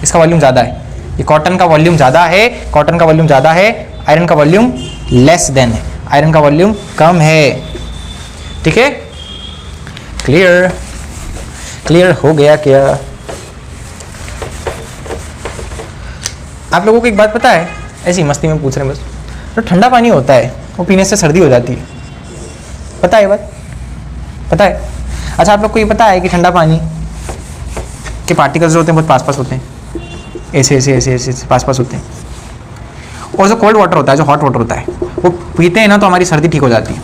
इसका वॉल्यूम ज्यादा है। ये कॉटन का वॉल्यूम ज्यादा है, कॉटन का वॉल्यूम ज्यादा है, आयरन का वॉल्यूम लेस देन है, आयरन का वॉल्यूम कम है। ठीक है, क्लियर, क्लियर हो गया क्या? आप लोगों को एक बात पता है, ऐसी मस्ती में पूछ रहे हैं बस, तो ठंडा पानी होता है वो पीने से सर्दी हो जाती है, पता है बात, पता है? अच्छा आप लोग को ये पता है कि ठंडा पानी के पार्टिकल्स जो होते हैं बहुत पास पास होते हैं, ऐसे ऐसे ऐसे ऐसे पास पास होते हैं, और जो कोल्ड वाटर होता है, जो हॉट वाटर होता है, वो पीते हैं ना तो हमारी सर्दी ठीक हो जाती है।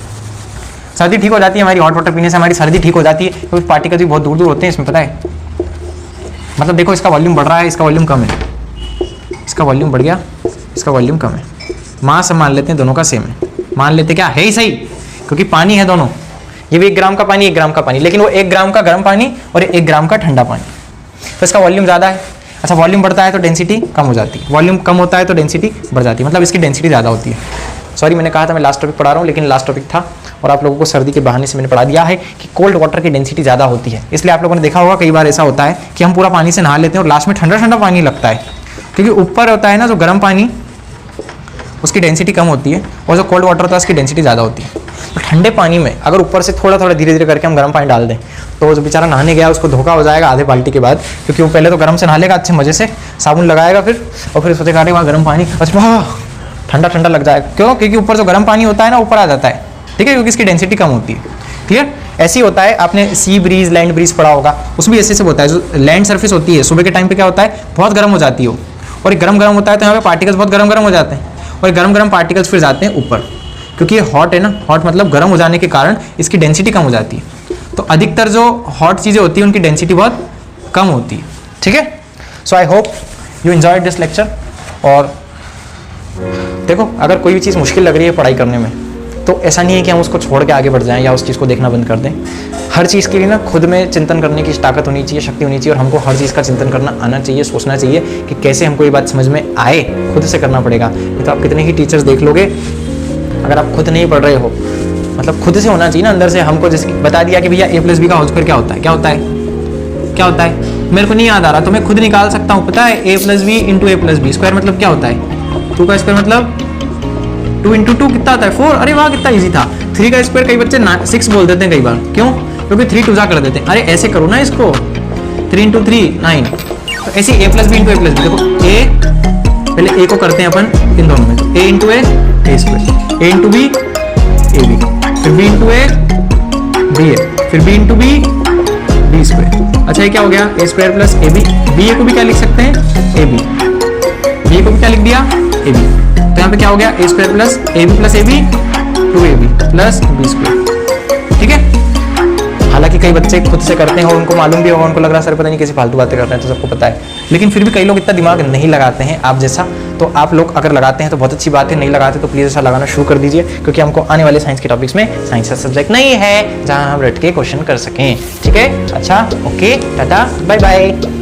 सर्दी ठीक हो जाती है हमारी, हॉट वाटर पीने से हमारी सर्दी ठीक हो जाती है, क्योंकि पार्टिकल्स भी बहुत दूर दूर होते हैं इसमें, पता है? मतलब देखो इसका वॉल्यूम बढ़ रहा है, इसका वॉल्यूम कम है, इसका वॉल्यूम बढ़ गया, इसका वॉल्यूम कम है। मास हम मान लेते हैं दोनों का सेम है, मान लेते क्या है ही सही, क्योंकि पानी है दोनों, ये भी 1 ग्राम का पानी 1 ग्राम का पानी, लेकिन वो 1 ग्राम का गर्म पानी और 1 ग्राम का ठंडा पानी, तो इसका वॉल्यूम ज़्यादा है। अच्छा वॉल्यूम बढ़ता है तो डेंसिटी कम हो जाती है, वॉल्यूम कम होता है तो डेंसिटी बढ़ जाती है, मतलब इसकी डेंसिटी ज़्यादा होती है। सॉरी मैंने कहा था मैं लास्ट टॉपिक पढ़ा रहा हूँ, लेकिन लास्ट टॉपिक था और आप लोगों को सर्दी के बहाने से मैंने पढ़ा दिया है कि कोल्ड वाटर की डेंसिटी ज़्यादा होती है। इसलिए आप लोगों ने देखा होगा कई बार ऐसा होता है कि हम पूरा पानी से नहा लेते हैं और लास्ट में ठंडा ठंडा पानी लगता है, क्योंकि ऊपर होता है ना जो गर्म पानी, उसकी डेंसिटी कम होती है, और जो कोल्ड वाटर होता है उसकी डेंसिटी ज़्यादा होती है। तो ठंडे पानी में अगर ऊपर से थोड़ा थोड़ा धीरे धीरे करके हम गर्म पानी डाल दें तो जो बेचारा नहाने गया उसको धोखा हो जाएगा आधे बाल्टी के बाद, क्योंकि वो पहले तो गर्म से नहा लेगा अच्छे मजे से, साबुन लगाएगा फिर, और फिर सोचेगा अरे वहाँ गर्म पानी, अच्छा ठंडा ठंडा लग जाएगा। क्यों? क्योंकि ऊपर जो गर्म पानी होता है ना ऊपर आ जाता है, ठीक है, क्योंकि इसकी डेंसिटी कम होती है। क्लियर? ऐसे ही होता है, आपने सी ब्रीज लैंड ब्रीज पढ़ा होगा, उसमें ऐसे से होता है। जो लैंड सर्फेस होती है सुबह के टाइम पे क्या होता है, बहुत गर्म हो जाती है, और गर्म गर्म होता है तो यहाँ पे पार्टिकल्स बहुत गर्म गर्म हो जाते हैं, और गर्म गर्म पार्टिकल्स फिर जाते हैं ऊपर, क्योंकि ये हॉट है ना, हॉट मतलब गर्म हो जाने के कारण इसकी डेंसिटी कम हो जाती है। तो अधिकतर जो हॉट चीज़ें होती है उनकी डेंसिटी बहुत कम होती है, ठीक है। So I hope you enjoyed this lecture. और देखो, अगर कोई भी चीज़ मुश्किल लग रही है पढ़ाई करने में, तो ऐसा नहीं है कि हम उसको छोड़ के आगे बढ़ जाएं या उस चीज़ को देखना बंद कर दें। हर चीज़ के लिए ना खुद में चिंतन करने की ताकत होनी चाहिए, शक्ति होनी चाहिए, और हमको हर चीज़ का चिंतन करना आना चाहिए, सोचना चाहिए कि कैसे हमको ये बात समझ में आए, खुद से करना पड़ेगा। नहीं तो आप कितने ही टीचर्स देख लोगे, अगर आप खुद नहीं पढ़ रहे हो, मतलब खुद से होना चाहिए ना अंदर से। हमको जैसे बता दिया कि भैया a+b का होल स्क्वायर क्या होता है, क्या होता है, क्या होता है, मेरे को नहीं याद आ रहा, तो मैं खुद निकाल सकता हूँ, पता है, a+b इंटू a+b स्क्वायर मतलब क्या होता है, 2 का स्क्वायर मतलब 2 इंटू 2 कितना होता है 4। अरे वाह कितना इजी था। 3 का स्क्वायर कई बच्चे 6 बोल देते हैं कई बार, क्यों? क्योंकि 3 2 कर देते हैं। अरे ऐसे करो ना इसको, 3 इंटू 3 9। तो ऐसे a+b इंटू a+b, देखो a, पहले a को करते हैं अपन इन दोनों में, तो a into a square, a into b a b, फिर b into a b a, फिर b into b b square. अच्छा ये क्या हो गया, a square plus a b, b a को भी क्या लिख सकते हैं a b, b a को भी क्या लिख दिया a b। तो यहाँ पे क्या हो गया, a square plus a b plus a b 2ab plus b square, ठीक है। हालांकि कई बच्चे खुद से करते हैं और उनको मालूम भी होगा, उनको लग रहा है सर पता नहीं कैसी फालतू बातें कर रहे हैं, तो सबको पता है, लेकिन फिर भी कई लोग इतना दिमाग नहीं लगाते हैं आप जैसा। तो आप लोग अगर लगाते हैं तो बहुत अच्छी बात है, नहीं लगाते तो प्लीज़ ऐसा लगाना शुरू कर दीजिए, क्योंकि हमको आने वाले साइंस के टॉपिक्स में साइंस का सब्जेक्ट नहीं है जहाँ हम रट के क्वेश्चन कर सकें, ठीक है। अच्छा ओके, टाटा बाय बाय।